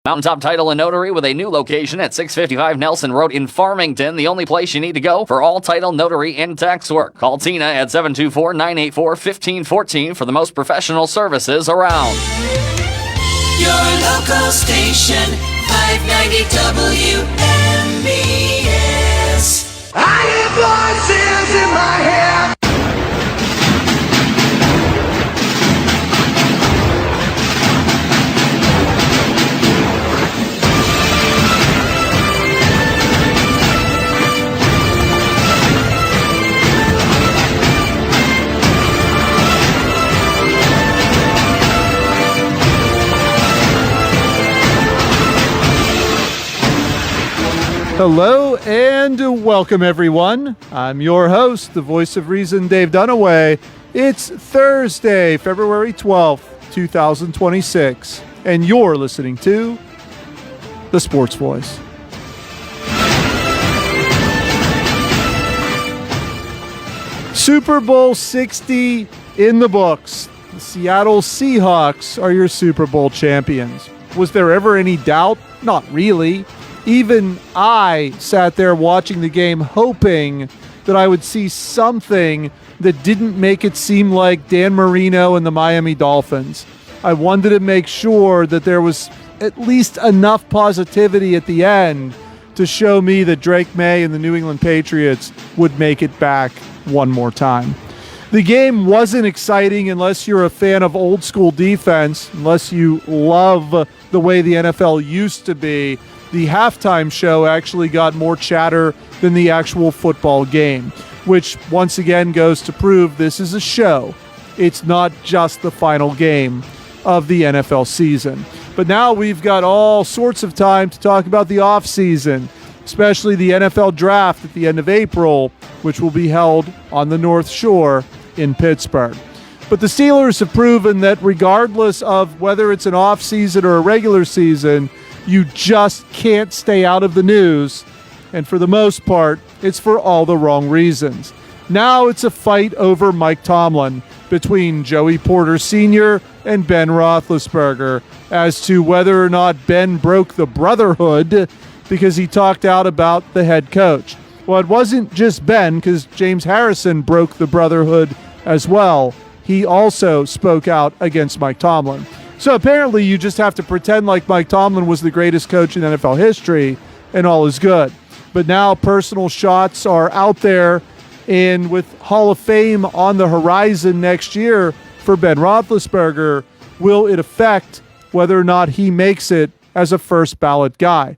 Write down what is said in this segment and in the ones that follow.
Mountaintop Title and Notary with a new location at 655 Nelson Road in Farmington. The only place you need to go for all title, notary, and tax work. Call Tina at 724-984-1514 for the most professional services around. Your local station, 590 WMBS. I hear voices in my head. Hello and welcome, everyone. I'm your host, the voice of reason, Dave Dunaway. It's Thursday, February 12th, 2026, and you're listening to The Sports Voice. Super Bowl 60 in the books. The Seattle Seahawks are your Super Bowl champions. Was there ever any doubt? Not really. Even I sat there watching the game hoping that I would see something that didn't make it seem like Dan Marino and the Miami Dolphins. I wanted to make sure that there was at least enough positivity at the end to show me that Drake May and the New England Patriots would make it back one more time. The game wasn't exciting unless you're a fan of old school defense, unless you love the way the NFL used to be. The halftime show actually got more chatter than the actual football game, which once again goes to prove this is a show. It's not just the final game of the NFL season. But now we've got all sorts of time to talk about the offseason, especially the NFL draft at the end of April, which will be held on the North Shore in Pittsburgh. But the Steelers have proven that regardless of whether it's an offseason or a regular season, you just can't stay out of the news, and for the most part, it's for all the wrong reasons. Now it's a fight over Mike Tomlin between Joey Porter Sr. and Ben Roethlisberger as to whether or not Ben broke the brotherhood because he talked out about the head coach. Well, it wasn't just Ben, because James Harrison broke the brotherhood as well. He also spoke out against Mike Tomlin. So apparently you just have to pretend like Mike Tomlin was the greatest coach in NFL history and all is good. But now personal shots are out there, and with Hall of Fame on the horizon next year for Ben Roethlisberger, will it affect whether or not he makes it as a first ballot guy?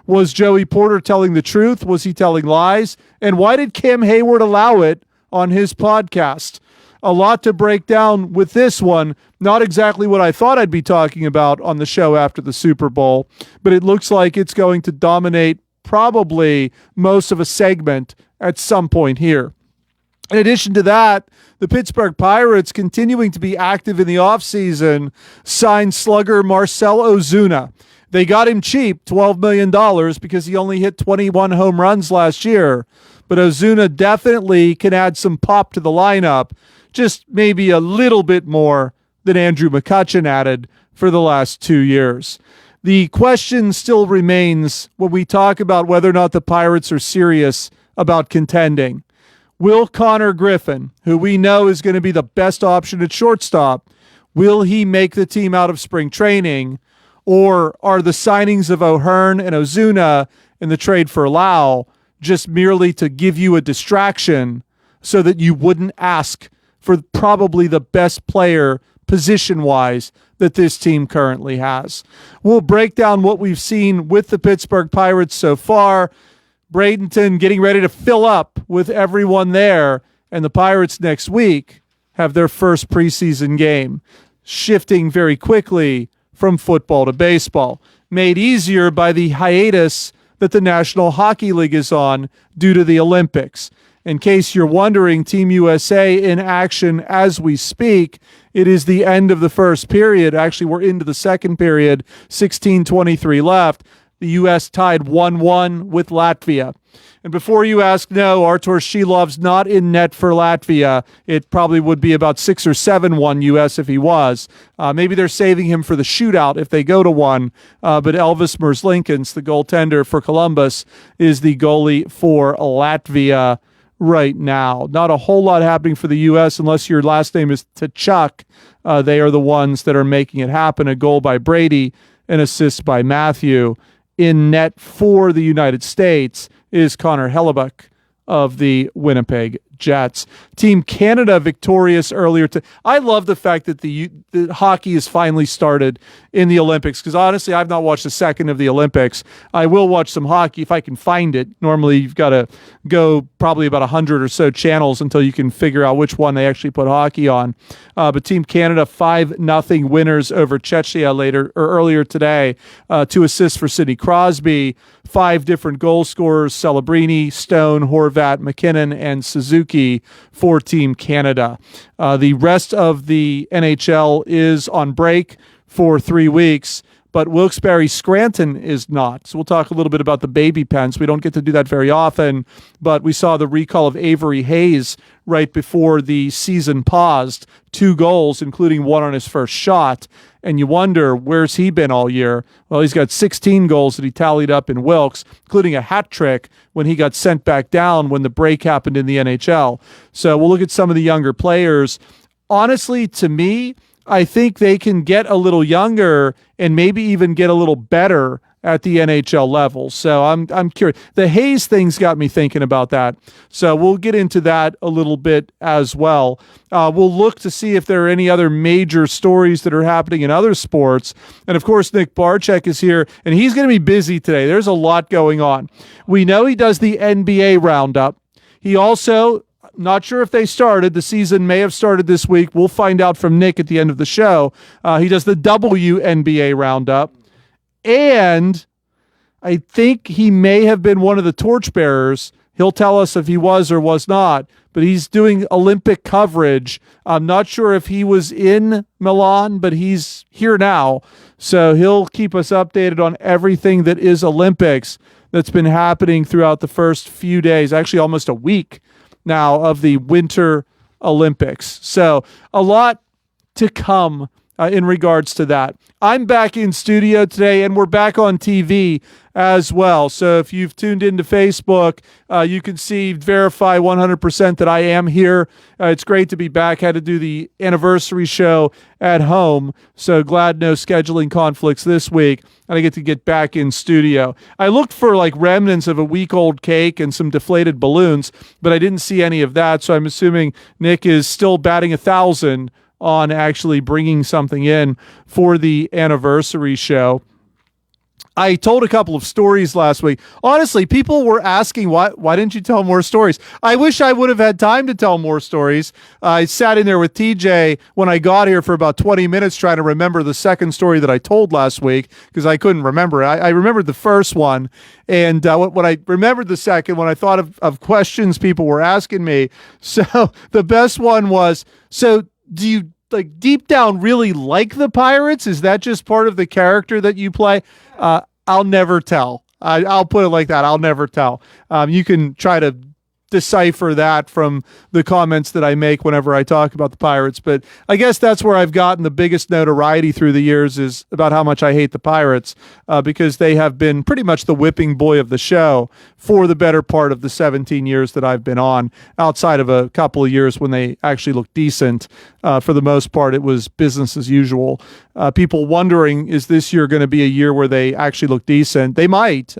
Was Joey Porter telling the truth? Was he telling lies? And why did Cam Hayward allow it on his podcast? A lot to break down with this one. Not exactly what I thought I'd be talking about on the show after the Super Bowl, but it looks like it's going to dominate probably most of a segment at some point here. In addition to that, the Pittsburgh Pirates, continuing to be active in the offseason, signed slugger Marcell Ozuna. They got him cheap, $12 million, because he only hit 21 home runs last year. But Ozuna definitely can add some pop to the lineup, just maybe a little bit more than Andrew McCutchen added for the last 2 years. The question still remains when we talk about whether or not the Pirates are serious about contending. Will Connor Griffin, who we know is going to be the best option at shortstop, will he make the team out of spring training? Or are the signings of O'Hearn and Ozuna and the trade for Lau just merely to give you a distraction so that you wouldn't ask for probably the best player position-wise that this team currently has? We'll break down what we've seen with the Pittsburgh Pirates so far. Bradenton getting ready to fill up with everyone there, and the Pirates next week have their first preseason game, shifting very quickly from football to baseball, made easier by the hiatus that the National Hockey League is on due to the Olympics. In case you're wondering, Team USA in action as we speak. It is the end of the first period. Actually, we're into the second period, 16:23 left. The U.S. tied 1-1 with Latvia. And before you ask, no, Artur Shilov's not in net for Latvia. It probably would be about 6 or 7-1 U.S. if he was. Maybe they're saving him for the shootout if they go to one. But Elvis Merzlikins, the goaltender for Columbus, is the goalie for Latvia right now. Not a whole lot happening for the U.S. unless your last name is Tkachuk. They are the ones that are making it happen. A goal by Brady, an assist by Matthew. In net for the United States is Connor Hellebuck of the Winnipeg Jets. Team Canada victorious earlier. I love the fact that the hockey has finally started in the Olympics, because honestly, I've not watched a second of the Olympics. I will watch some hockey if I can find it. Normally, you've got to go probably about 100 or so channels until you can figure out which one they actually put hockey on. But Team Canada 5-0 winners over Czechia earlier today. 2 assists for Sidney Crosby. 5 different goal scorers: Celebrini, Stone, Horvat, McKinnon, and Suzuki for Team Canada. The rest of the NHL is on break for 3 weeks, but Wilkes-Barre Scranton is not. So we'll talk a little bit about the baby pens. We don't get to do that very often, but we saw the recall of Avery Hayes right before the season paused. 2 goals, including one on his first shot. And you wonder, where's he been all year? Well, he's got 16 goals that he tallied up in Wilkes, including a hat trick when he got sent back down when the break happened in the NHL. So we'll look at some of the younger players. Honestly, to me, I think they can get a little younger and maybe even get a little better at the NHL level. So I'm curious. The Hayes thing's got me thinking about that. So we'll get into that a little bit as well. We'll look to see if there are any other major stories that are happening in other sports. And of course, Nick Barczyk is here, and he's going to be busy today. There's a lot going on. We know he does the NBA roundup. He also, not sure if they started. The season may have started this week. We'll find out from Nick at the end of the show. He does the WNBA roundup. And I think he may have been one of the torchbearers. He'll tell us if he was or was not. But he's doing Olympic coverage. I'm not sure if he was in Milan, but he's here now. So he'll keep us updated on everything that is Olympics that's been happening throughout the first few days, actually almost a week now, of the Winter Olympics. So a lot to come in regards to that. I'm back in studio today, and we're back on TV as well. So if you've tuned into Facebook, you can verify 100% that I am here. It's great to be back. Had to do the anniversary show at home, so glad no scheduling conflicts this week, and I get back in studio. I looked for like remnants of a week-old cake and some deflated balloons, but I didn't see any of that, so I'm assuming Nick is still batting 1,000 on actually bringing something in for the anniversary show. I told a couple of stories last week. Honestly, people were asking, why didn't you tell more stories? I wish I would have had time to tell more stories. I sat in there with TJ when I got here for about 20 minutes trying to remember the second story that I told last week because I couldn't remember. I remembered the first one, and when I remembered the second one, I thought of questions people were asking me. So the best one was, so do you like deep down really like the Pirates? Is that just part of the character that you play? I'll never tell. I'll put it like that. I'll never tell. You can try to decipher that from the comments that I make whenever I talk about the Pirates. But I guess that's where I've gotten the biggest notoriety through the years, is about how much I hate the Pirates, because they have been pretty much the whipping boy of the show for the better part of the 17 years that I've been on, outside of a couple of years when they actually looked decent. For the most part, it was business as usual. People wondering, is this year going to be a year where they actually look decent? They might.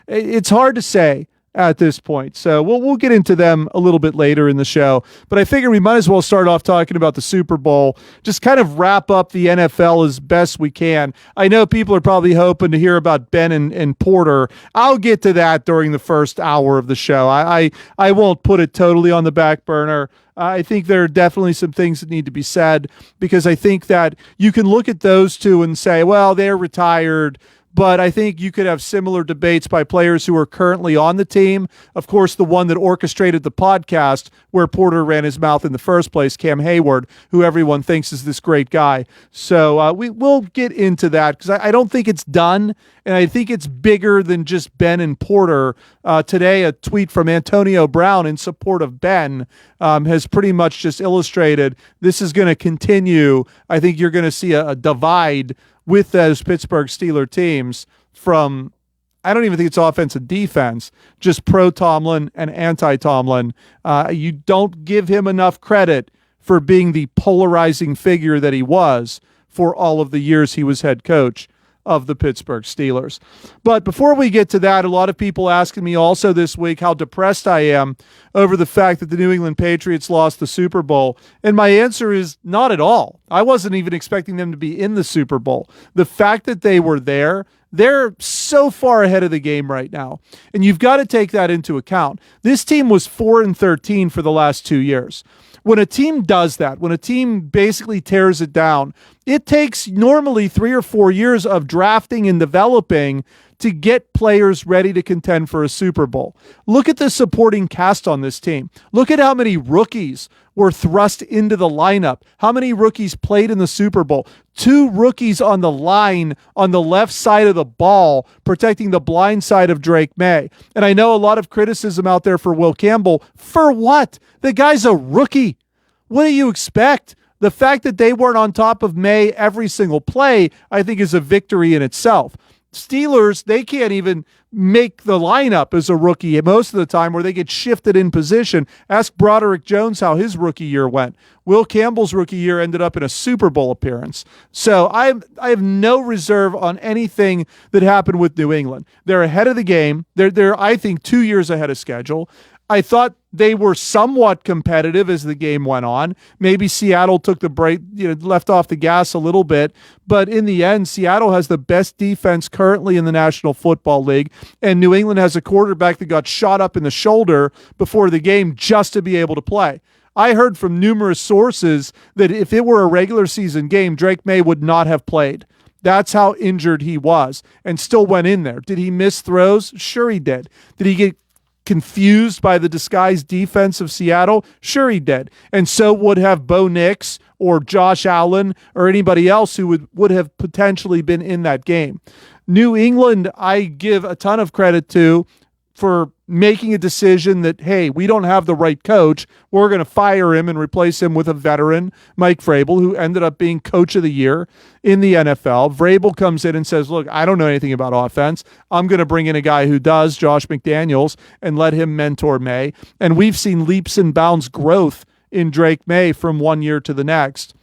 It's hard to say at this point. So we'll get into them a little bit later in the show. But I figure we might as well start off talking about the Super Bowl, just kind of wrap up the NFL as best we can. I know people are probably hoping to hear about Ben and Porter. I'll get to that during the first hour of the show. I won't put it totally on the back burner. I think there are definitely some things that need to be said, because I think that you can look at those two and say, well, they're retired. but I think you could have similar debates by players who are currently on the team. Of course, the one that orchestrated the podcast where Porter ran his mouth in the first place, Cam Hayward, who everyone thinks is this great guy. So we will get into that because I don't think it's done, and I think it's bigger than just Ben and Porter. Today, a tweet from Antonio Brown in support of Ben has pretty much just illustrated this is going to continue. I think you're going to see a divide with those Pittsburgh Steelers teams from, I don't even think it's offense and defense, just pro-Tomlin and anti-Tomlin. You don't give him enough credit for being the polarizing figure that he was for all of the years he was head coach of the Pittsburgh Steelers. But before we get to that, a lot of people asking me also this week how depressed I am over the fact that the New England Patriots lost the Super Bowl. And my answer is not at all. I wasn't even expecting them to be in the Super Bowl. The fact that they were there, they're so far ahead of the game right now. And you've got to take that into account. This team was 4-13 for the last 2 years. When a team does that, when a team basically tears it down, it takes normally 3 or 4 years of drafting and developing to get players ready to contend for a Super Bowl. Look at the supporting cast on this team. Look at how many rookies were thrust into the lineup. How many rookies played in the Super Bowl? 2 rookies on the line on the left side of the ball, protecting the blind side of Drake May. And I know a lot of criticism out there for Will Campbell. For what? The guy's a rookie. What do you expect? The fact that they weren't on top of May every single play, I think, is a victory in itself. Steelers, they can't even make the lineup as a rookie most of the time, where they get shifted in position. Ask Broderick Jones how his rookie year went. Will Campbell's rookie year ended up in a Super Bowl appearance. So I have no reserve on anything that happened with New England. They're ahead of the game. They're I think 2 years ahead of schedule. I thought they were somewhat competitive as the game went on. Maybe Seattle took the break, left off the gas a little bit. But in the end, Seattle has the best defense currently in the National Football League. And New England has a quarterback that got shot up in the shoulder before the game just to be able to play. I heard from numerous sources that if it were a regular season game, Drake May would not have played. That's how injured he was and still went in there. Did he miss throws? Sure he did. Did he get confused by the disguised defense of Seattle? Sure he did. And so would have Bo Nix or Josh Allen or anybody else who would have potentially been in that game. New England, I give a ton of credit to for making a decision that, hey, we don't have the right coach. We're going to fire him and replace him with a veteran, Mike Vrabel, who ended up being coach of the year in the NFL. Vrabel comes in and says, look, I don't know anything about offense. I'm going to bring in a guy who does, Josh McDaniels, and let him mentor May. And we've seen leaps and bounds growth in Drake May from 1 year to the next.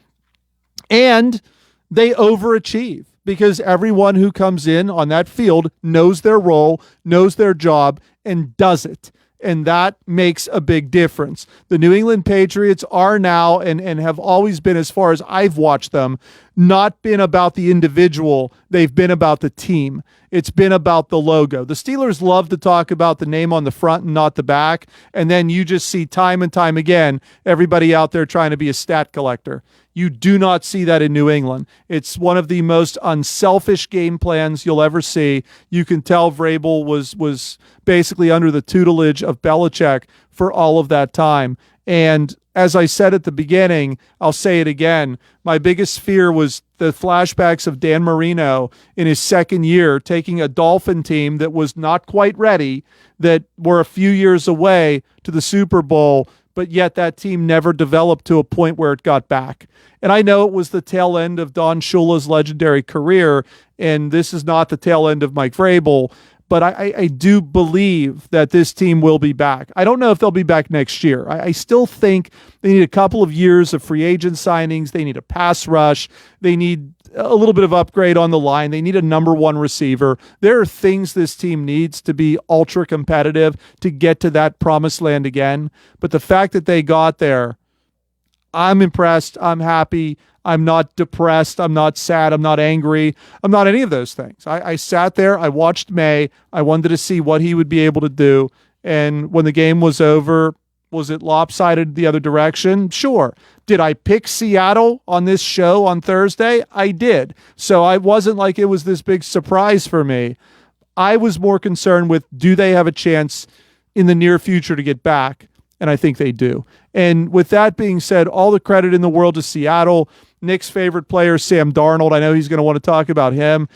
And they overachieve, because everyone who comes in on that field knows their role, knows their job, and does it. And that makes a big difference. The New England Patriots are now, and have always been, as far as I've watched them, not been about the individual. They've been about the team. It's been about the logo. The Steelers love to talk about the name on the front and not the back. And then you just see time and time again, everybody out there trying to be a stat collector. You do not see that in New England. It's one of the most unselfish game plans you'll ever see. You can tell Vrabel was basically under the tutelage of Belichick for all of that time. And as I said at the beginning, I'll say it again, my biggest fear was the flashbacks of Dan Marino in his second year, taking a Dolphin team that was not quite ready, that were a few years away to the Super Bowl, but yet that team never developed to a point where it got back. And I know it was the tail end of Don Shula's legendary career, and this is not the tail end of Mike Vrabel, but I do believe that this team will be back. I don't know if they'll be back next year. I still think they need a couple of years of free agent signings. They need a pass rush. They need a little bit of upgrade on the line. They need a number one receiver. There are things this team needs to be ultra competitive to get to that promised land again. But the fact that they got there, I'm impressed. I'm happy. I'm not depressed. I'm not sad. I'm not angry. I'm not any of those things. I sat there. I watched May. I wanted to see what he would be able to do. And when the game was over, Was it lopsided the other direction? Sure. Did I pick Seattle on this show on Thursday? I did. So I wasn't like it was this big surprise for me. I was more concerned with, do they have a chance in the near future to get back? And I think they do. And with that being said, all the credit in the world to Seattle. Nick's favorite player, Sam Darnold. I know he's going to want to talk about him.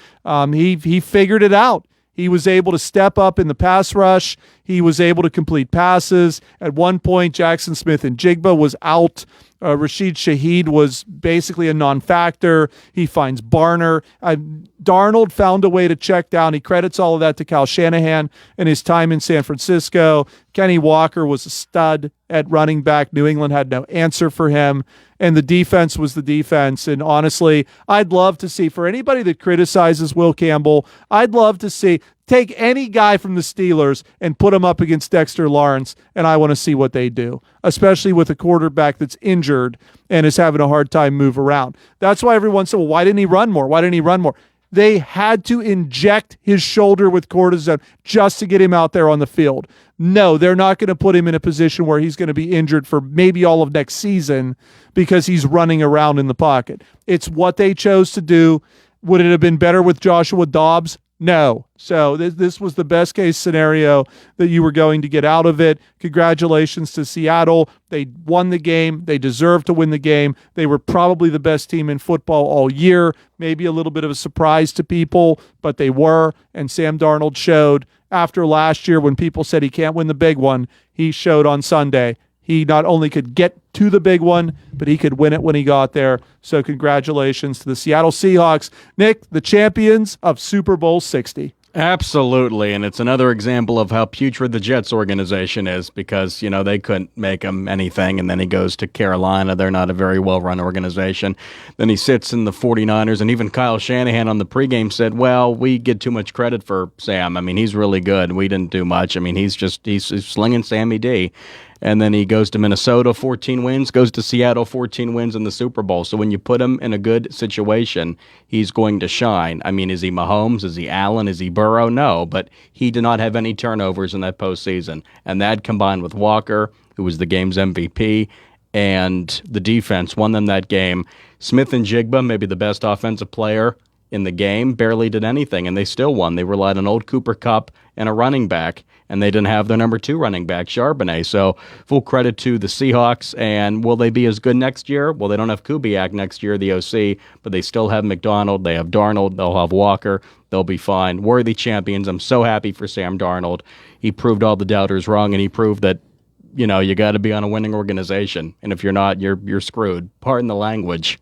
He figured it out. He was able to step up in the pass rush. He was able to complete passes. At one point, Jackson Smith and Jigba was out. Rashid Shaheed was basically a non-factor. He finds Barner. Darnold found a way to check down. He credits all of that to Kyle Shanahan and his time in San Francisco. Kenny Walker was a stud at running back. New England had no answer for him. And the defense was the defense. And honestly, I'd love to see, for anybody that criticizes Will Campbell, I'd love to see, take any guy from the Steelers and put him up against Dexter Lawrence, and I want to see what they do, especially with a quarterback that's injured and is having a hard time move around. That's why everyone said, well, why didn't he run more? Why didn't he run more? They had to inject his shoulder with cortisone just to get him out there on the field. No, they're not going to put him in a position where he's going to be injured for maybe all of next season because he's running around in the pocket. It's what they chose to do. Would it have been better with Joshua Dobbs? No. So this was the best case scenario that you were going to get out of it. Congratulations to Seattle. They won the game. They deserved to win the game. They were probably the best team in football all year. Maybe a little bit of a surprise to people, but they were. And Sam Darnold showed after last year when people said he can't win the big one, he showed on Sunday. He not only could get to the big one, but he could win it when he got there. So congratulations to the Seattle Seahawks. Nick, the champions of Super Bowl 60. Absolutely, and it's another example of how putrid the Jets organization is because, you know, they couldn't make him anything, and then he goes to Carolina. They're not a very well-run organization. Then he sits in the 49ers, and even Kyle Shanahan on the pregame said, well, we get too much credit for Sam. I mean, he's really good. We didn't do much. I mean, he's slinging Sammy D. And then he goes to Minnesota, 14 wins, goes to Seattle, 14 wins in the Super Bowl. So when you put him in a good situation, he's going to shine. I mean, is he Mahomes? Is he Allen? Is he Burrow? No, but he did not have any turnovers in that postseason. And that combined with Walker, who was the game's MVP, and the defense won them that game. Smith and Jigba, maybe the best offensive player in the game, barely did anything, and they still won. They relied on old Cooper Kupp and a running back, and they didn't have their number 2 running back, Charbonnet. So full credit to the Seahawks. And will they be as good next year? Well, they don't have Kubiak next year, the OC, but they still have McDonald. They have Darnold. They'll have Walker. They'll be fine. Worthy champions. I'm so happy for Sam Darnold. He proved all the doubters wrong, and he proved that, you know, you got to be on a winning organization. And if you're not, you're screwed. Pardon the language.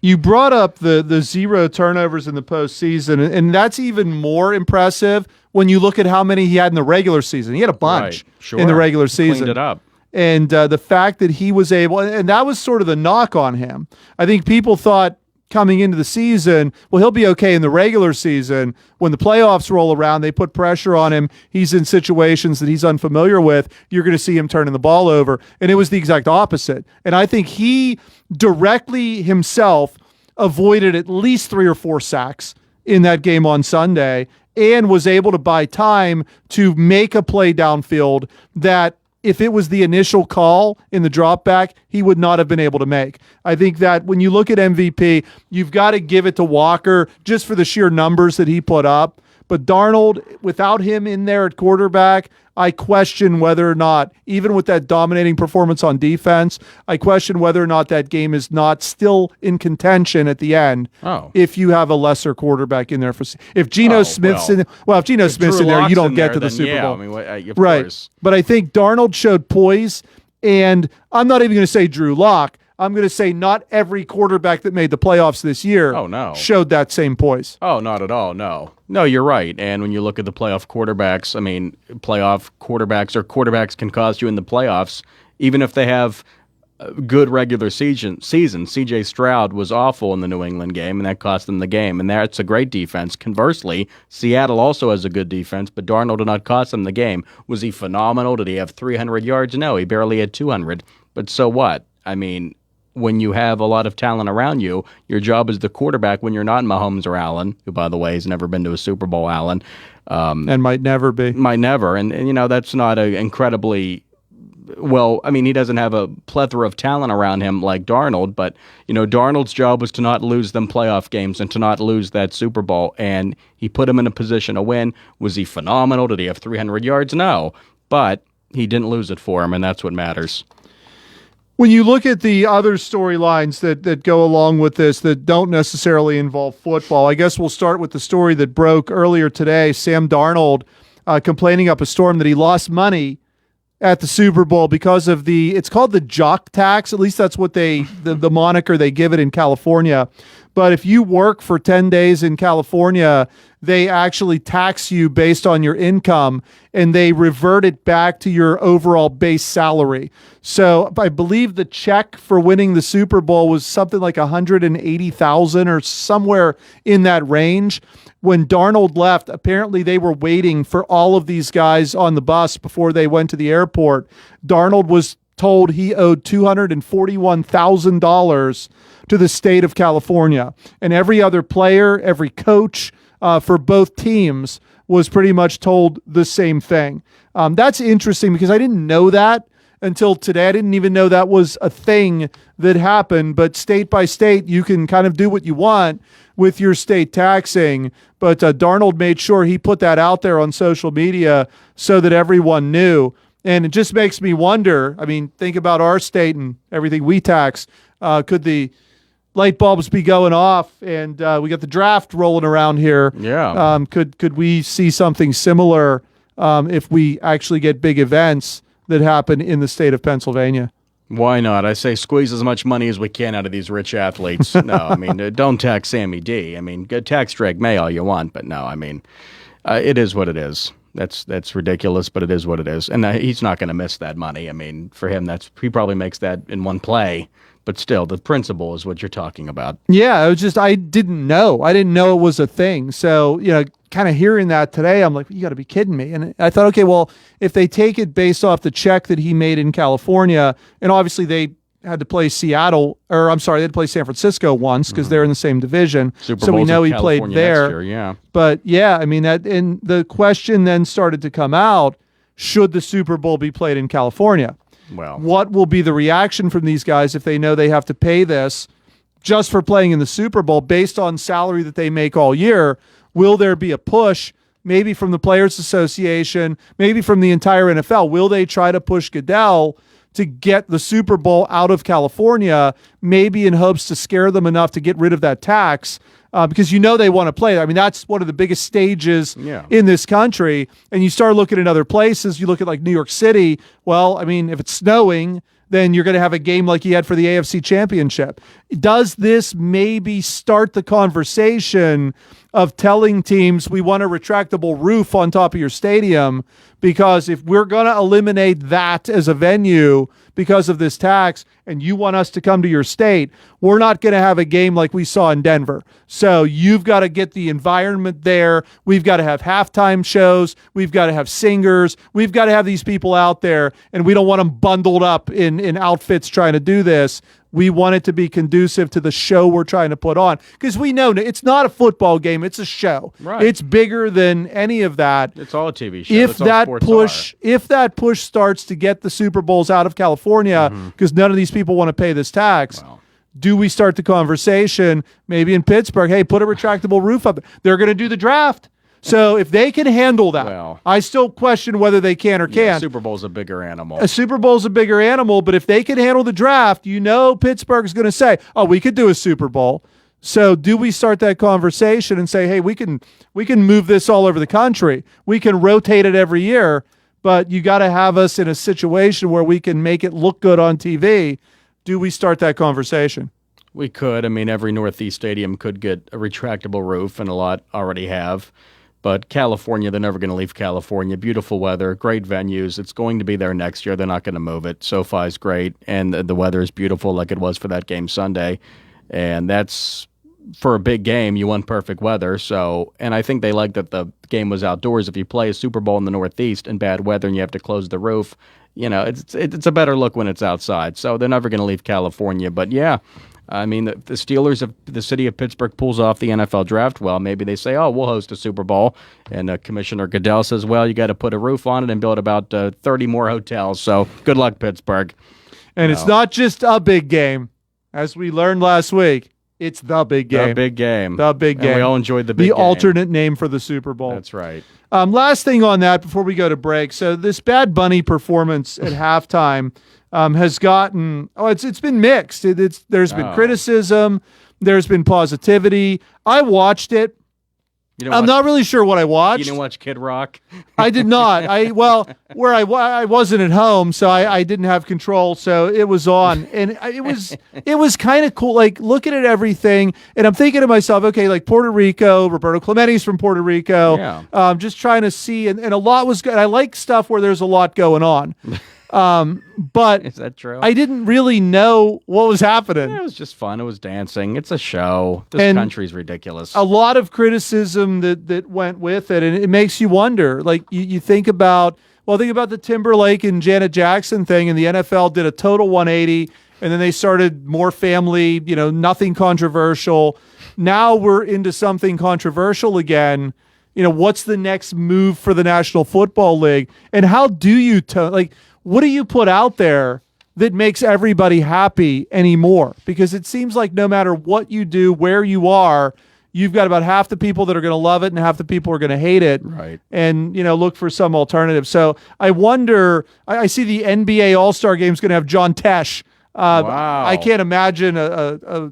You brought up the 0 turnovers in the postseason, and that's even more impressive when you look at how many he had in the regular season. He had a bunch in the regular season. Cleaned it up. And the fact that he was able, and that was sort of the knock on him. I think people thought coming into the season, well, he'll be okay in the regular season. When the playoffs roll around, they put pressure on him. He's in situations that he's unfamiliar with. You're going to see him turning the ball over. And it was the exact opposite. And I think he directly himself avoided at least 3 or 4 sacks in that game on Sunday and was able to buy time to make a play downfield that if it was the initial call in the drop back, he would not have been able to make. I think that when you look at MVP, you've got to give it to Walker just for the sheer numbers that he put up. But Darnold, without him in there at quarterback, I question whether or not, even with that dominating performance on defense, I question whether or not that game is not still in contention at the end. If you have a lesser quarterback in there if Geno Smith's in there, you don't get to the Super Bowl. I mean, of right. course. But I think Darnold showed poise, and I'm not even going to say Drew Lock. I'm going to say not every quarterback that made the playoffs this year showed that same poise. Oh, not at all, no. No, you're right. And when you look at the playoff quarterbacks, I mean, playoff quarterbacks or quarterbacks can cost you in the playoffs, even if they have a good regular season. C.J. Stroud was awful in the New England game, and that cost them the game. And that's a great defense. Conversely, Seattle also has a good defense, but Darnold did not cost them the game. Was he phenomenal? Did he have 300 yards? No, he barely had 200. But so what? I mean, when you have a lot of talent around you, your job as the quarterback when you're not Mahomes or Allen, who, by the way, has never been to a Super Bowl, Allen. And might never be. Might never. And you know, that's not an incredibly well, I mean, he doesn't have a plethora of talent around him like Darnold, but, Darnold's job was to not lose them playoff games and to not lose that Super Bowl, and he put him in a position to win. Was he phenomenal? Did he have 300 yards? No, but he didn't lose it for him, and that's what matters. When you look at the other storylines that go along with this that don't necessarily involve football, I guess we'll start with the story that broke earlier today. Sam Darnold complaining up a storm that he lost money at the Super Bowl because of it's called the jock tax. At least that's what the moniker they give it in California. But if you work for 10 days in California, they actually tax you based on your income and they revert it back to your overall base salary. So I believe the check for winning the Super Bowl was something like $180,000 or somewhere in that range. When Darnold left, apparently they were waiting for all of these guys on the bus before they went to the airport. Darnold was told he owed $241,000 to the state of California. And every other player, every coach for both teams was pretty much told the same thing. That's interesting because I didn't know that until today. I didn't even know that was a thing that happened. But state by state, you can kind of do what you want with your state taxing. But Darnold made sure he put that out there on social media so that everyone knew. And it just makes me wonder, I mean, think about our state and everything we tax. Could the light bulbs be going off? And we got the draft rolling around here. Yeah. Could we see something similar if we actually get big events that happen in the state of Pennsylvania? Why not? I say squeeze as much money as we can out of these rich athletes. No, I mean, don't tax Sammy D. I mean, tax Drake May all you want, but no, I mean, it is what it is. That's ridiculous, but it is what it is. And he's not going to miss that money. I mean, for him, he probably makes that in one play. But still, the principle is what you're talking about. Yeah, I didn't know. I didn't know it was a thing. So, kind of hearing that today, I'm like, you got to be kidding me. And I thought, okay, well, if they take it based off the check that he made in California, and obviously they had to play they had to play San Francisco once because they're in the same division. Super so we Bowl's know in he played California there. next year, yeah. But yeah, I mean, and the question then started to come out, should the Super Bowl be played in California? Well, What will be the reaction from these guys if they know they have to pay this just for playing in the Super Bowl based on salary that they make all year? Will there be a push, maybe from the Players Association, maybe from the entire NFL? Will they try to push Goodell to get the Super Bowl out of California, maybe in hopes to scare them enough to get rid of that tax? Because they want to play. I mean, that's one of the biggest stages in this country. And you start looking at other places. You look at like New York City. Well, I mean, if it's snowing, then you're going to have a game like you had for the AFC Championship. Does this maybe start the conversation of telling teams we want a retractable roof on top of your stadium? Because if we're going to eliminate that as a venue because of this tax and you want us to come to your state, we're not going to have a game like we saw in Denver. So you've got to get the environment there. We've got to have halftime shows. We've got to have singers. We've got to have these people out there, and we don't want them bundled up in outfits trying to do this. We want it to be conducive to the show we're trying to put on, because we know it's not a football game. It's a show. Right. It's bigger than any of that. It's all a TV show. If that push starts to get the Super Bowls out of California, because none of these people want to pay this tax, do we start the conversation maybe in Pittsburgh? Hey, put a retractable roof up. They're going to do the draft. So if they can handle that, I still question whether they can or can't. Super Bowl's a bigger animal. A Super Bowl's a bigger animal, but if they can handle the draft, Pittsburgh's going to say, oh, we could do a Super Bowl. So do we start that conversation and say, hey, we can move this all over the country. We can rotate it every year, but you got to have us in a situation where we can make it look good on TV. Do we start that conversation? We could. I mean, every Northeast stadium could get a retractable roof, and a lot already have. But California, they're never going to leave California. Beautiful weather, great venues. It's going to be there next year. They're not going to move it. SoFi's great, and the weather is beautiful like it was for that game Sunday. And that's, for a big game, you want perfect weather. And I think they like that the game was outdoors. If you play a Super Bowl in the Northeast in bad weather and you have to close the roof, it's a better look when it's outside. So they're never going to leave California. But yeah, I mean, the Steelers of the city of Pittsburgh pulls off the NFL draft. Well, maybe they say, oh, we'll host a Super Bowl. And Commissioner Goodell says, well, you got to put a roof on it and build about 30 more hotels. So good luck, Pittsburgh. And it's not just a big game. As we learned last week, it's the big game. The big game. The big game. And we all enjoyed the big game. The alternate name for the Super Bowl. That's right. Last thing on that before we go to break. So this Bad Bunny performance at halftime has gotten it's been mixed. There's been criticism, there's been positivity. I watched it. I'm not really sure what I watched. You didn't watch Kid Rock? I did not. I wasn't at home, so I didn't have control. So it was on, and it was kind of cool. Like looking at everything, and I'm thinking to myself, okay, like Puerto Rico, Roberto Clemente's from Puerto Rico. Yeah. Just trying to see, and a lot was good. I like stuff where there's a lot going on. But is that true? I didn't really know what was happening. Yeah, it was just fun. It was dancing. It's a show. This country's ridiculous. A lot of criticism that went with it, and it makes you wonder. Like you think about the Timberlake and Janet Jackson thing, and the NFL did a total 180, and then they started more family, nothing controversial. Now we're into something controversial again. What's the next move for the National Football League, and how do you what do you put out there that makes everybody happy anymore? Because it seems like no matter what you do, where you are, you've got about half the people that are going to love it and half the people are going to hate it. Right. And, look for some alternative. So I wonder, I see the NBA All-Star Game is going to have John Tesh. Wow. I can't imagine a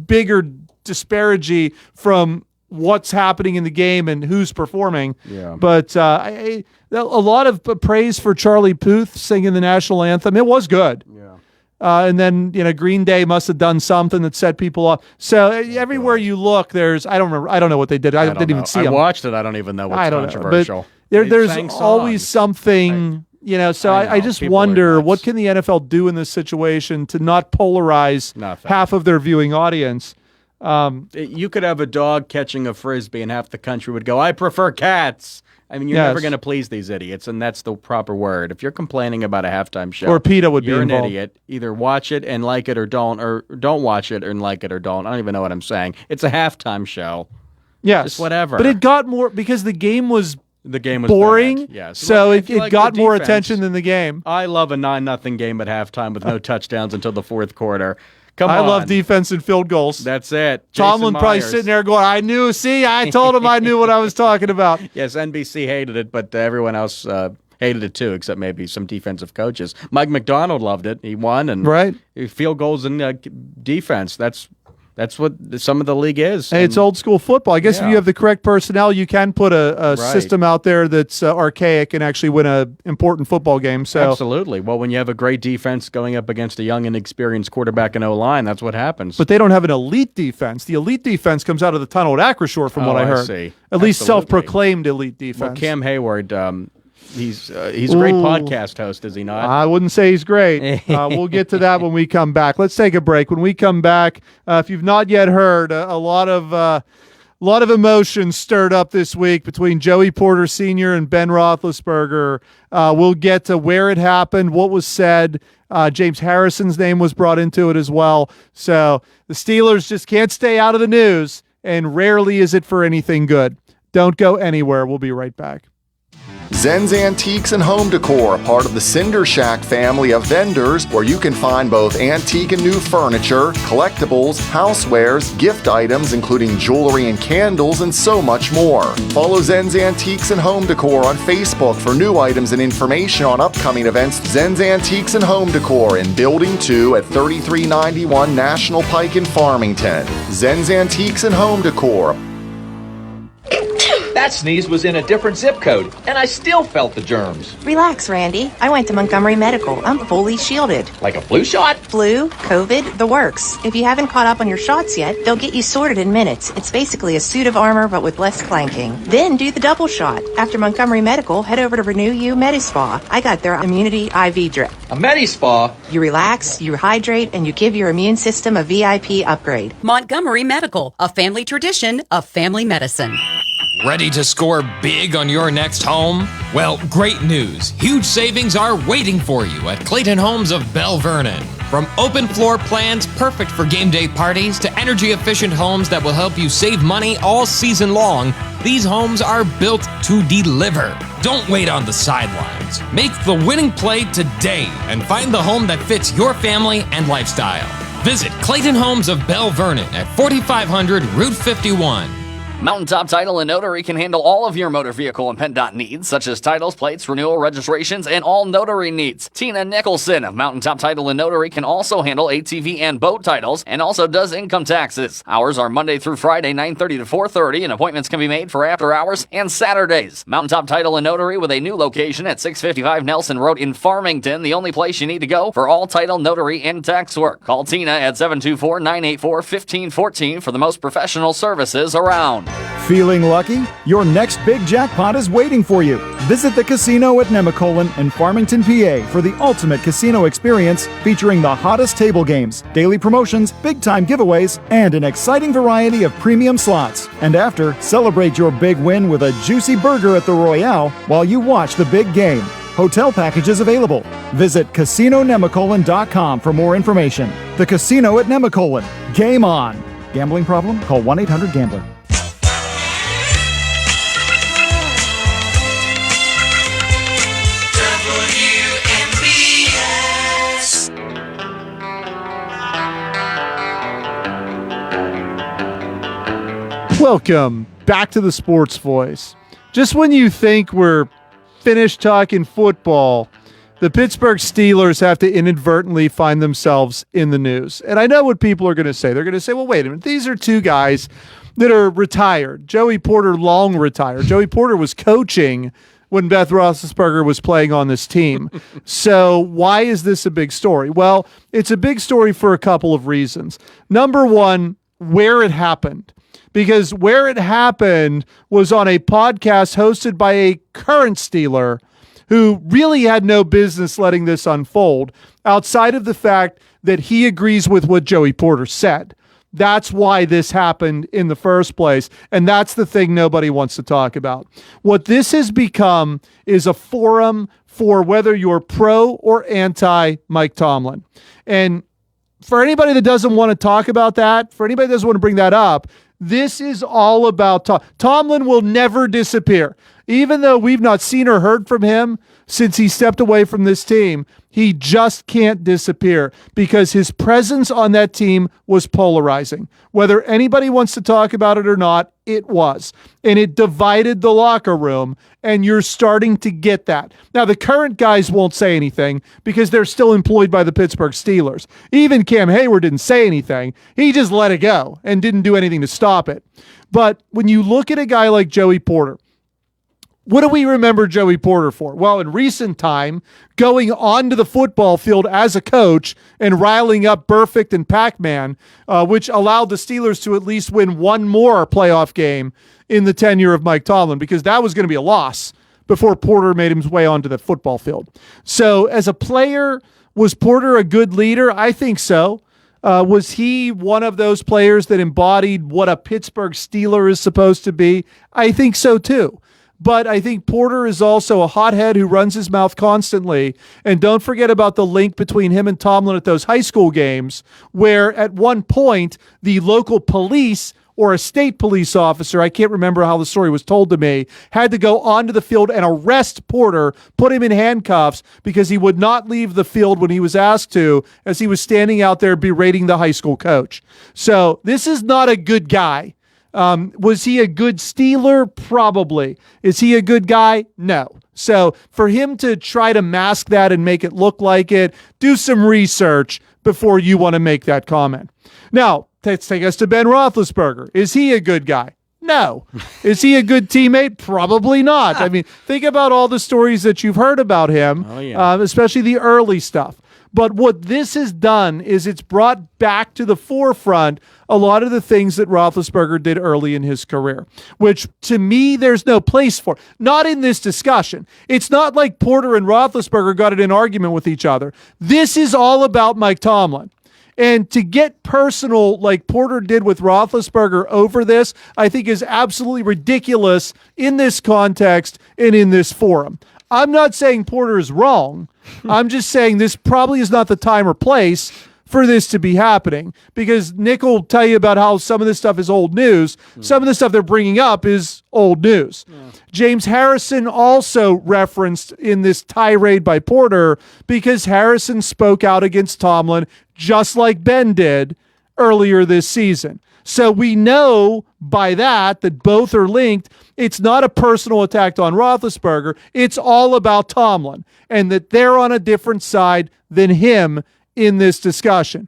bigger disparity from what's happening in the game and who's performing. Yeah. But a lot of praise for Charlie Puth singing the national anthem. It was good. Yeah. And then, Green Day must have done something that set people off. So everywhere you look, there's, I don't remember. I don't know what they did. I didn't even see I them. watched it. I don't even know what's controversial. But there's always something, so I just wonder, what can the NFL do in this situation to not polarize half of their viewing audience? You could have a dog catching a Frisbee and half the country would go, I prefer cats. I mean, you're never going to please these idiots, and that's the proper word. If you're complaining about a halftime show, or PETA would you're be involved. An idiot. Either watch it and like it or don't watch it and like it or don't. I don't even know what I'm saying. It's a halftime show. Yes. Just whatever. But it got more, because the game was boring. Bad. Yes. So it got more attention than the game. I love a 9-0 game at halftime with no touchdowns until the fourth quarter. Come on. I love defense and field goals. That's it. Tomlin probably sitting there going, I told him I knew what I was talking about. Yes, NBC hated it, but everyone else hated it too, except maybe some defensive coaches. Mike McDonald loved it. He won, and field goals and defense. That's what some of the league is. Hey, it's old school football. I guess if you have the correct personnel, you can put a system out there that's archaic and actually win an important football game. So absolutely. Well, when you have a great defense going up against a young and inexperienced quarterback and O-line, that's what happens. But they don't have an elite defense. The elite defense comes out of the tunnel at Acrisure, from what I heard. See. At least self-proclaimed elite defense. Well, Cam Hayward, he's a great podcast host, is he not? I wouldn't say he's great. We'll get to that when we come back. Let's take a break. When we come back, if you've not yet heard, a lot of emotions stirred up this week between Joey Porter Sr. and Ben Roethlisberger. We'll get to where it happened, what was said. James Harrison's name was brought into it as well. So the Steelers just can't stay out of the news, and rarely is it for anything good. Don't go anywhere. We'll be right back. Zen's Antiques and Home Decor, part of the Cinder Shack family of vendors, where you can find both antique and new furniture, collectibles, housewares, gift items, including jewelry and candles, and so much more. Follow Zen's Antiques and Home Decor on Facebook for new items and information on upcoming events. Zen's Antiques and Home Decor in Building 2 at 3391 National Pike in Farmington. Zen's Antiques and Home Decor. That sneeze was in a different zip code, and I still felt the germs. Relax, Randy. I went to Montgomery Medical. I'm fully shielded. Like a flu shot? Flu, COVID, the works. If you haven't caught up on your shots yet, they'll get you sorted in minutes. It's basically a suit of armor, but with less clanking. Then do the double shot. After Montgomery Medical, head over to Renew You Medispa. I got their immunity IV drip. A Medispa? You relax, you hydrate, and you give your immune system a VIP upgrade. Montgomery Medical, a family tradition of family medicine. Ready to score big on your next home? Well, great news. Huge savings are waiting for you at Clayton Homes of Bell Vernon. From open floor plans perfect for game day parties to energy-efficient homes that will help you save money all season long, these homes are built to deliver. Don't wait on the sidelines. Make the winning play today and find the home that fits your family and lifestyle. Visit Clayton Homes of Bell Vernon at 4500 Route 51. Mountaintop Title and Notary can handle all of your motor vehicle and PennDOT needs, such as titles, plates, renewal, registrations, and all notary needs. Tina Nicholson of Mountaintop Title and Notary can also handle ATV and boat titles and also does income taxes. Hours are Monday through Friday, 9:30 to 4:30, and appointments can be made for after hours and Saturdays. Mountaintop Title and Notary with a new location at 655 Nelson Road in Farmington, the only place you need to go for all title, notary, and tax work. Call Tina at 724-984-1514 for the most professional services around. Feeling lucky? Your next big jackpot is waiting for you. Visit the casino at Nemacolin in Farmington, PA for the ultimate casino experience featuring the hottest table games, daily promotions, big-time giveaways, and an exciting variety of premium slots. And after, celebrate your big win with a juicy burger at the Royale while you watch the big game. Hotel packages available. Visit CasinoNemacolin.com for more information. The Casino at Nemacolin. Game on. Gambling problem? Call 1-800-GAMBLER. Welcome back to the Sports Voice. Just when you think we're finished talking football, the Pittsburgh Steelers have to inadvertently find themselves in the news. And I know what people are going to say. They're going to say, well, wait a minute. These are two guys that are retired. Joey Porter long retired. Joey Porter was coaching when Beth Roethlisberger was playing on this team. So why is this a big story? Well, it's a big story for a couple of reasons. Number one, where it happened. Because where it happened was on a podcast hosted by a current Steeler who really had no business letting this unfold, outside of the fact that he agrees with what Joey Porter said. That's why this happened in the first place, and that's the thing nobody wants to talk about. What this has become is a forum for whether you're pro or anti Mike Tomlin. And for anybody that doesn't want to talk about that, for anybody that doesn't want to bring that up, this is all about Tomlin will never disappear. Even though we've not seen or heard from him since he stepped away from this team, he just can't disappear because his presence on that team was polarizing. Whether anybody wants to talk about it or not, it was. And it divided the locker room, and you're starting to get that. Now, the current guys won't say anything because they're still employed by the Pittsburgh Steelers. Even Cam Hayward didn't say anything. He just let it go and didn't do anything to stop it. But when you look at a guy like Joey Porter, what do we remember Joey Porter for? Well, in recent time, going onto the football field as a coach and riling up Burfict and Pac-Man, which allowed the Steelers to at least win one more playoff game in the tenure of Mike Tomlin, because that was going to be a loss before Porter made his way onto the football field. So as a player, was Porter a good leader? I think so. Was he one of those players that embodied what a Pittsburgh Steeler is supposed to be? I think so too. But I think Porter is also a hothead who runs his mouth constantly. And don't forget about the link between him and Tomlin at those high school games, where at one point the local police or a state police officer, I can't remember how the story was told to me, had to go onto the field and arrest Porter, put him in handcuffs because he would not leave the field when he was asked to, as he was standing out there berating the high school coach. So this is not a good guy. Was he a good Steeler? Probably. Is he a good guy? No. So for him to try to mask that and make it look like it, do some research before you want to make that comment. Now, let's take us to Ben Roethlisberger. Is he a good guy? No. Is he a good teammate? Probably not. I mean, think about all the stories that you've heard about him, especially the early stuff. But what this has done is it's brought back to the forefront a lot of the things that Roethlisberger did early in his career, which to me, there's no place for. Not in this discussion. It's not like Porter and Roethlisberger got in an argument with each other. This is all about Mike Tomlin. And to get personal like Porter did with Roethlisberger over this, I think is absolutely ridiculous in this context and in this forum. I'm not saying Porter is wrong. I'm just saying this probably is not the time or place for this to be happening, because Nick will tell you about how some of this stuff is old news. Some of the stuff they're bringing up is old news. James Harrison also referenced in this tirade by Porter because Harrison spoke out against Tomlin just like Ben did earlier this season. So we know by that both are linked. It's not a personal attack on Roethlisberger. It's all about Tomlin, and that they're on a different side than him in this discussion.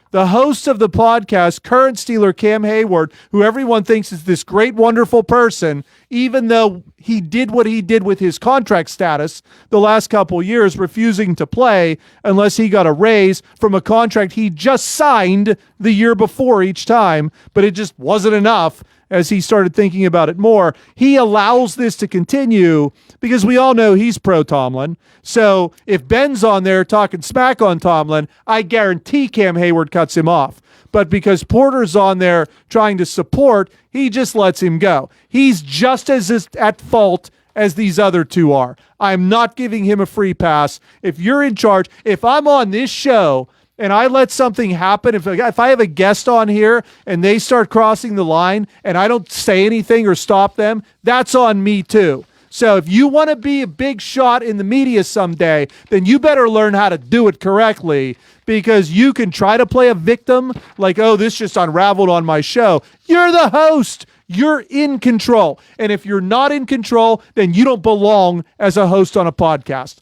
The host of the podcast, current Steeler Cam Hayward, who everyone thinks is this great, wonderful person, even though he did what he did with his contract status the last couple years, refusing to play unless he got a raise from a contract he just signed the year before each time, but it just wasn't enough as he started thinking about it more. He allows this to continue because we all know he's pro-Tomlin. So if Ben's on there talking smack on Tomlin, I guarantee Cam Hayward cuts him off. But because Porter's on there trying to support, he just lets him go. He's just as at fault as these other two are. I'm not giving him a free pass. If you're in charge, if I'm on this show and I let something happen, if I have a guest on here and they start crossing the line and I don't say anything or stop them, that's on me too. So if you want to be a big shot in the media someday, then you better learn how to do it correctly, because you can try to play a victim like, oh, this just unraveled on my show. You're the host. You're in control. And if you're not in control, then you don't belong as a host on a podcast.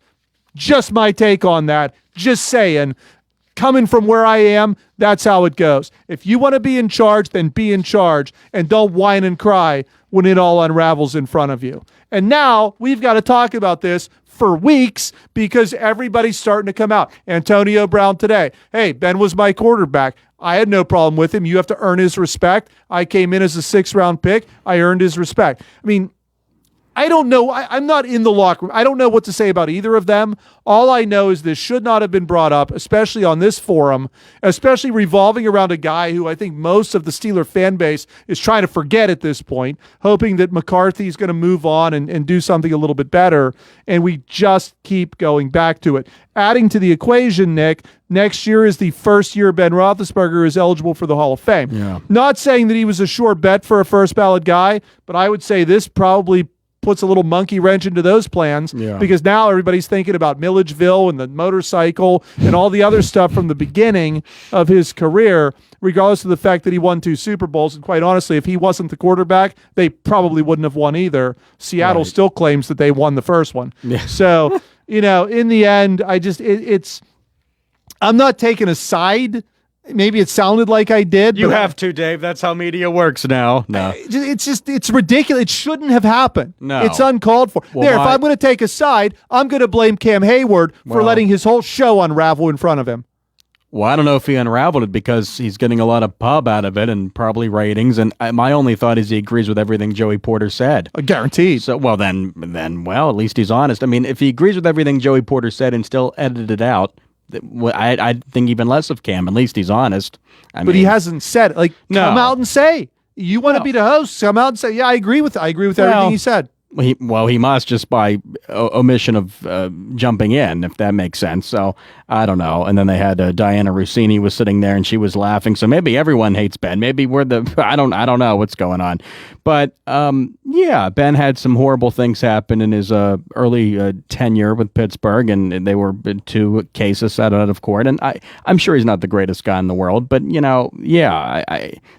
Just my take on that. Just saying. Coming from where I am, that's how it goes. If you want to be in charge, then be in charge, and don't whine and cry when it all unravels in front of you. And now we've got to talk about this for weeks because everybody's starting to come out. Antonio Brown today. Hey, Ben was my quarterback. I had no problem with him. You have to earn his respect. I came in as a 6th-round pick. I earned his respect. I mean, I don't know. I'm not in the locker room. I don't know what to say about either of them. All I know is this should not have been brought up, especially on this forum, especially revolving around a guy who I think most of the Steeler fan base is trying to forget at this point, hoping that McCarthy is going to move on and do something a little bit better. And we just keep going back to it. Adding to the equation, Nick, next year is the first year Ben Roethlisberger is eligible for the Hall of Fame. Yeah. Not saying that he was a sure bet for a first ballot guy, but I would say this probably puts a little monkey wrench into those plans because now everybody's thinking about Milledgeville and the motorcycle and all the other stuff from the beginning of his career, regardless of the fact that he won 2 Super Bowls. And quite honestly, if he wasn't the quarterback, they probably wouldn't have won either. Seattle still claims that they won the first one. Yeah. So, in the end, I'm not taking a side. Maybe it sounded like I did. You have to, Dave. That's how media works now. No. It's ridiculous. It shouldn't have happened. No. It's uncalled for. Well, if I'm going to take a side, I'm going to blame Cam Hayward for letting his whole show unravel in front of him. Well, I don't know if he unraveled it because he's getting a lot of pub out of it and probably ratings. And my only thought is he agrees with everything Joey Porter said. Guaranteed. So, then, at least he's honest. I mean, if he agrees with everything Joey Porter said and still edited it out, I think even less of Cam. At least he's honest. But he hasn't said it. Come out and say you want to be the host. Come out and say, yeah, I agree with everything he said. He must, just by omission of jumping in, if that makes sense. So I don't know. And then they had Diana Rossini was sitting there and she was laughing. So maybe everyone hates Ben. Maybe we're I don't know what's going on. But Ben had some horrible things happen in his early tenure with Pittsburgh, and they were 2 cases set out of court. And I'm sure he's not the greatest guy in the world, but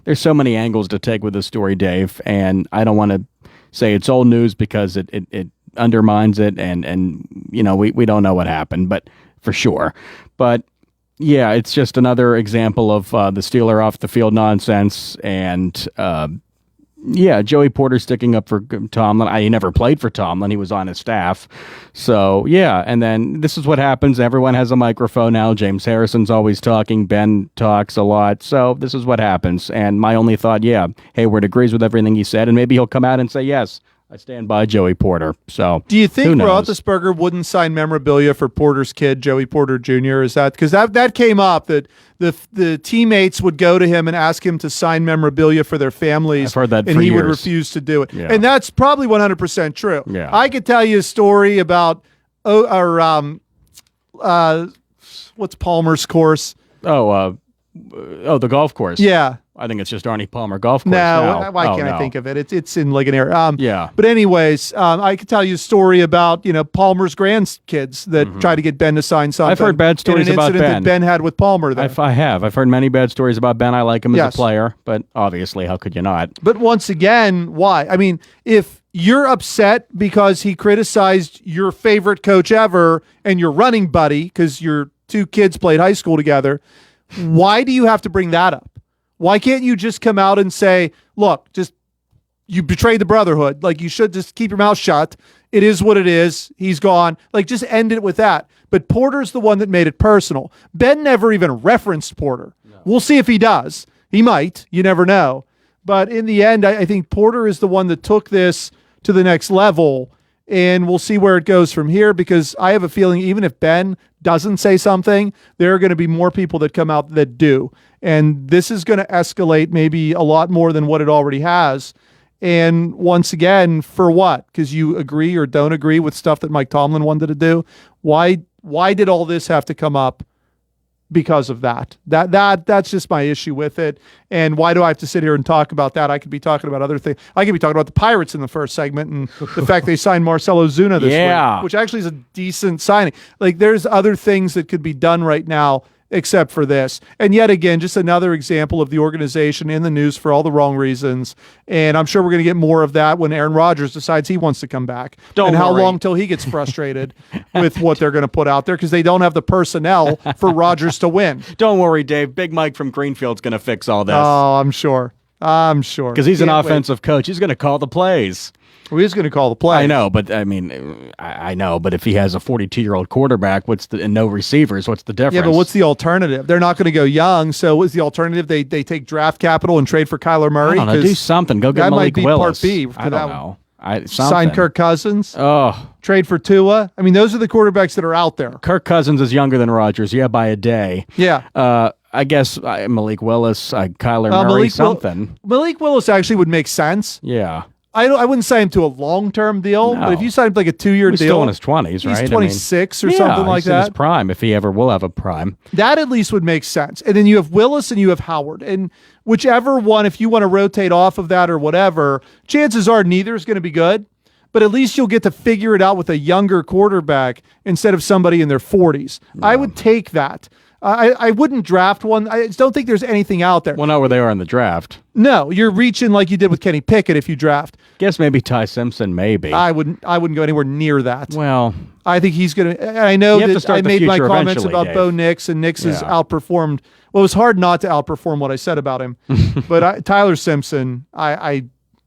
there's so many angles to take with this story, Dave, and I don't want to say it's old news because it undermines it, and we don't know what happened, but for sure. But yeah, it's just another example of the Steeler off the field nonsense, and Joey Porter sticking up for Tomlin. He never played for Tomlin. He was on his staff. So, and then this is what happens. Everyone has a microphone now. James Harrison's always talking. Ben talks a lot. So this is what happens. And my only thought, Hayward agrees with everything he said, and maybe he'll come out and say, yes, I stand by Joey Porter. So, do you think Roethlisberger wouldn't sign memorabilia for Porter's kid, Joey Porter Jr.? Is that because that came up that the teammates would go to him and ask him to sign memorabilia for their families? I've heard that and for he years. would refuse to do it. Yeah. And that's probably 100% true. Yeah. I could tell you a story about what's Palmer's course? The golf course. Yeah. I think it's just Arnie Palmer Golf Course. No, why can't I think of it? It's in like an area. Yeah. But anyways, I could tell you a story about Palmer's grandkids that tried to get Ben to sign something. I've heard bad stories in an about incident Ben. that Ben had with Palmer. There. I have. I've heard many bad stories about Ben. I like him as Yes. a player, but obviously, how could you not? But once again, why? I mean, if you're upset because he criticized your favorite coach ever and your running buddy because your two kids played high school together, why do you have to bring that up? Why can't you just come out and say, look, you betrayed the brotherhood. Like, you should just keep your mouth shut. It is what it is. He's gone. Like, just end it with that. But Porter's the one that made it personal. Ben never even referenced Porter. No. We'll see if he does. He might. You never know. But in the end, I think Porter is the one that took this to the next level. And we'll see where it goes from here, because I have a feeling even if Ben doesn't say something, there are going to be more people that come out that do. And this is going to escalate maybe a lot more than what it already has. And once again, for what? Because you agree or don't agree with stuff that Mike Tomlin wanted to do. Why did all this have to come up? Because of that. That's just my issue with it. And why do I have to sit here and talk about that? I could be talking about other things. I could be talking about the Pirates in the first segment and the fact they signed Marcell Ozuna this week, which actually is a decent signing. Like, there's other things that could be done right now except for this. And yet again, just another example of the organization in the news for all the wrong reasons. And I'm sure we're going to get more of that when Aaron Rodgers decides he wants to come back. How long till he gets frustrated with what they're going to put out there, because they don't have the personnel for Rodgers to win. Don't worry, Dave. Big Mike from Greenfield's going to fix all this. Oh, I'm sure. Because he's an offensive coach. He's going to call the plays. Well, he's going to call the play. I know, but I mean, I know, but if he has a 42-year-old quarterback, and no receivers, what's the difference? Yeah, but what's the alternative? They're not going to go young, so what's the alternative? They take draft capital and trade for Kyler Murray? I don't know, do something. Go get Malik Willis. That might be part B. I don't know. Sign Kirk Cousins. Oh. Trade for Tua. I mean, those are the quarterbacks that are out there. Kirk Cousins is younger than Rodgers, by a day. Yeah. I guess Malik Willis, Kyler Murray, something. Malik Willis actually would make sense. Yeah. I wouldn't sign him to a long-term deal, but if you sign him like a 2-year deal. He's still in his 20s, right? He's 26 or something like that. He's in his prime, if he ever will have a prime. That at least would make sense. And then you have Willis and you have Howard. And whichever one, if you want to rotate off of that or whatever, chances are neither is going to be good. But at least you'll get to figure it out with a younger quarterback instead of somebody in their 40s. No. I would take that. I wouldn't draft one. I just don't think there's anything out there. Well, not where they are in the draft. No, you're reaching like you did with Kenny Pickett if you draft. Guess maybe Ty Simpson, maybe. I wouldn't go anywhere near that. Well, I think he's going to. I know that I made my comments about Dave. Bo Nix, and Nix has outperformed. Well, it was hard not to outperform what I said about him. But Tyler Simpson, I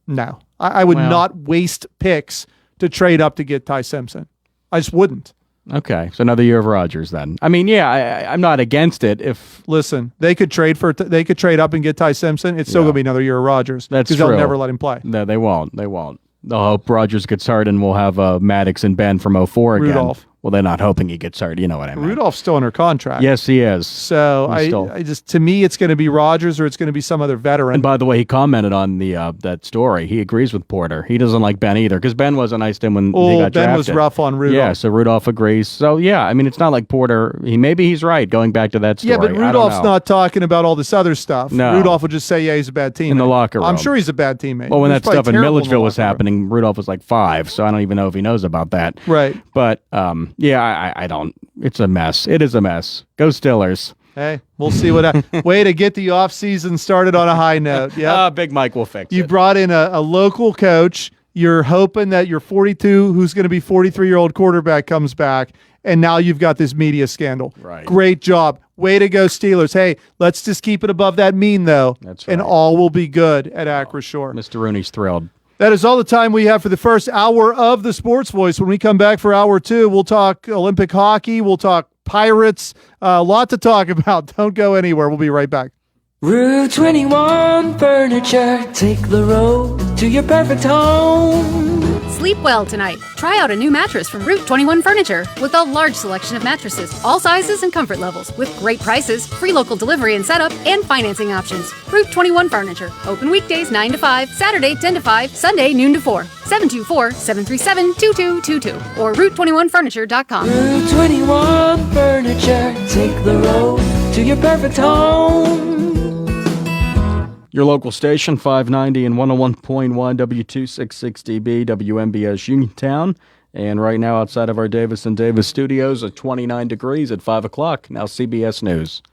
would not waste picks to trade up to get Ty Simpson. I just wouldn't. Okay, so another year of Rodgers then. I mean, I'm not against it. Listen, they could trade up and get Ty Simpson. It's still going to be another year of Rodgers. That's true. Because they'll never let him play. No, they won't. They'll hope Rodgers gets hurt, and we'll have Maddox and Ben from 04 again. Rudolph. Well, they're not hoping he gets hurt. You know what I mean. Rudolph's still under contract. Yes, he is. So to me, it's going to be Rodgers or it's going to be some other veteran. And by the way, he commented on the that story. He agrees with Porter. He doesn't like Ben either, because Ben wasn't nice to him when he got drafted. Ben was rough on Rudolph. Yeah, so Rudolph agrees. So yeah, I mean, it's not like Porter. Maybe he's right. Going back to that story. Yeah, but Rudolph's not talking about all this other stuff. No. Rudolph would just say, "Yeah, he's a bad teammate." In the locker room. I'm sure he's a bad teammate. Well, when that stuff in Milledgeville was happening, Rudolph was like 5, so I don't even know if he knows about that. Right. But I don't. It's a mess. It is a mess. Go Stillers. Hey, we'll see what happens. Way to get the offseason started on a high note. Yeah. Big Mike will fix it. You brought in a local coach. You're hoping that your 42, who's going to be 43-year-old quarterback comes back, and now you've got this media scandal. Right. Great job. Way to go, Steelers. Hey, let's just keep it above that mean, though. That's right. And all will be good at Acrisure. Mr. Rooney's thrilled. That is all the time we have for the first hour of the Sports Voice. When we come back for hour 2, we'll talk Olympic hockey. We'll talk Pirates. A lot to talk about. Don't go anywhere. We'll be right back. Route 21 Furniture. Take the road to your perfect home. Sleep well tonight. Try out a new mattress from Route 21 Furniture with a large selection of mattresses, all sizes and comfort levels, with great prices, free local delivery and setup, and financing options. Route 21 Furniture. Open weekdays 9 to 5, Saturday 10 to 5, Sunday noon to 4. 724-737-2222 or Route21Furniture.com. Route 21 Furniture. Take the road to your perfect home. Your local station, 590 and 101.1 W266DB, WMBS Uniontown. And right now outside of our Davis & Davis studios at 29 degrees at 5 o'clock. Now CBS News.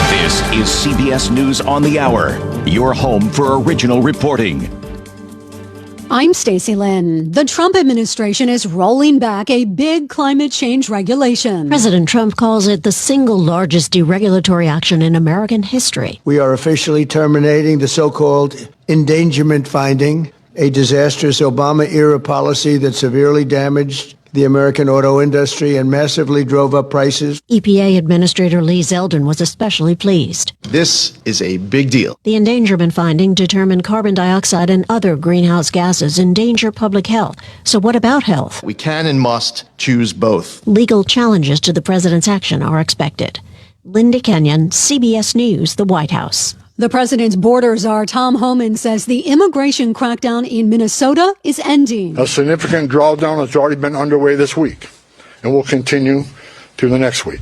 This is CBS News on the Hour, your home for original reporting. I'm Stacey Lynn. The Trump administration is rolling back a big climate change regulation. President Trump calls it the single largest deregulatory action in American history. We are officially terminating the so-called endangerment finding, a disastrous Obama-era policy that severely damaged the American auto industry and massively drove up prices. EPA Administrator Lee Zeldin was especially pleased. This is a big deal. The endangerment finding determined carbon dioxide and other greenhouse gases endanger public health. So what about health? We can and must choose both. Legal challenges to the president's action are expected. Linda Kenyon, CBS News, the White House. The president's border czar, Tom Homan, says the immigration crackdown in Minnesota is ending. A significant drawdown has already been underway this week and will continue to the next week.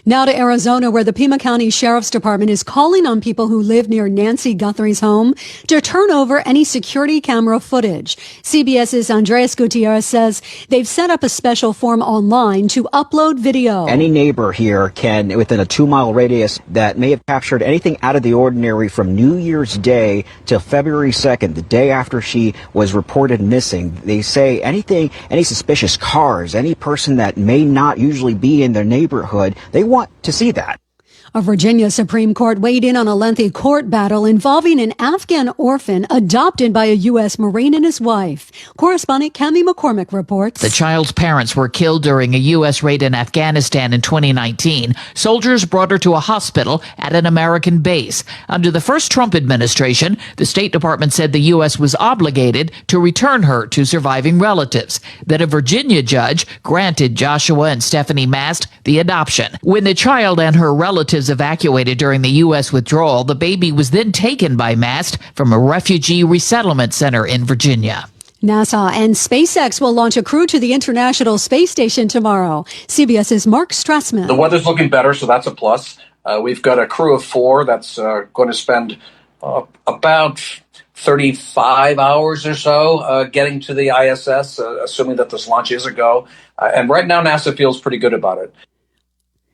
Now to Arizona, where the Pima County Sheriff's Department is calling on people who live near Nancy Guthrie's home to turn over any security camera footage. CBS's Andres Gutierrez says they've set up a special form online to upload video. Any neighbor here can, within a 2-mile radius, that may have captured anything out of the ordinary from New Year's Day till February 2nd, the day after she was reported missing. They say anything, any suspicious cars, any person that may not usually be in their neighborhood, they want to see that. A Virginia Supreme Court weighed in on a lengthy court battle involving an Afghan orphan adopted by a U.S. Marine and his wife. Correspondent Cami McCormick reports. The child's parents were killed during a U.S. raid in Afghanistan in 2019. Soldiers brought her to a hospital at an American base. Under the first Trump administration, the State Department said the U.S. was obligated to return her to surviving relatives. Then a Virginia judge granted Joshua and Stephanie Mast the adoption. When the child and her relatives evacuated during the U.S. withdrawal, the baby was then taken by Mast from a refugee resettlement center in Virginia. NASA and SpaceX will launch a crew to the International Space Station tomorrow. CBS's Mark Strassman. The weather's looking better, so that's a plus. We've got a crew of 4 that's going to spend about 35 hours or so getting to the ISS, assuming that this launch is a go. And right now, NASA feels pretty good about it.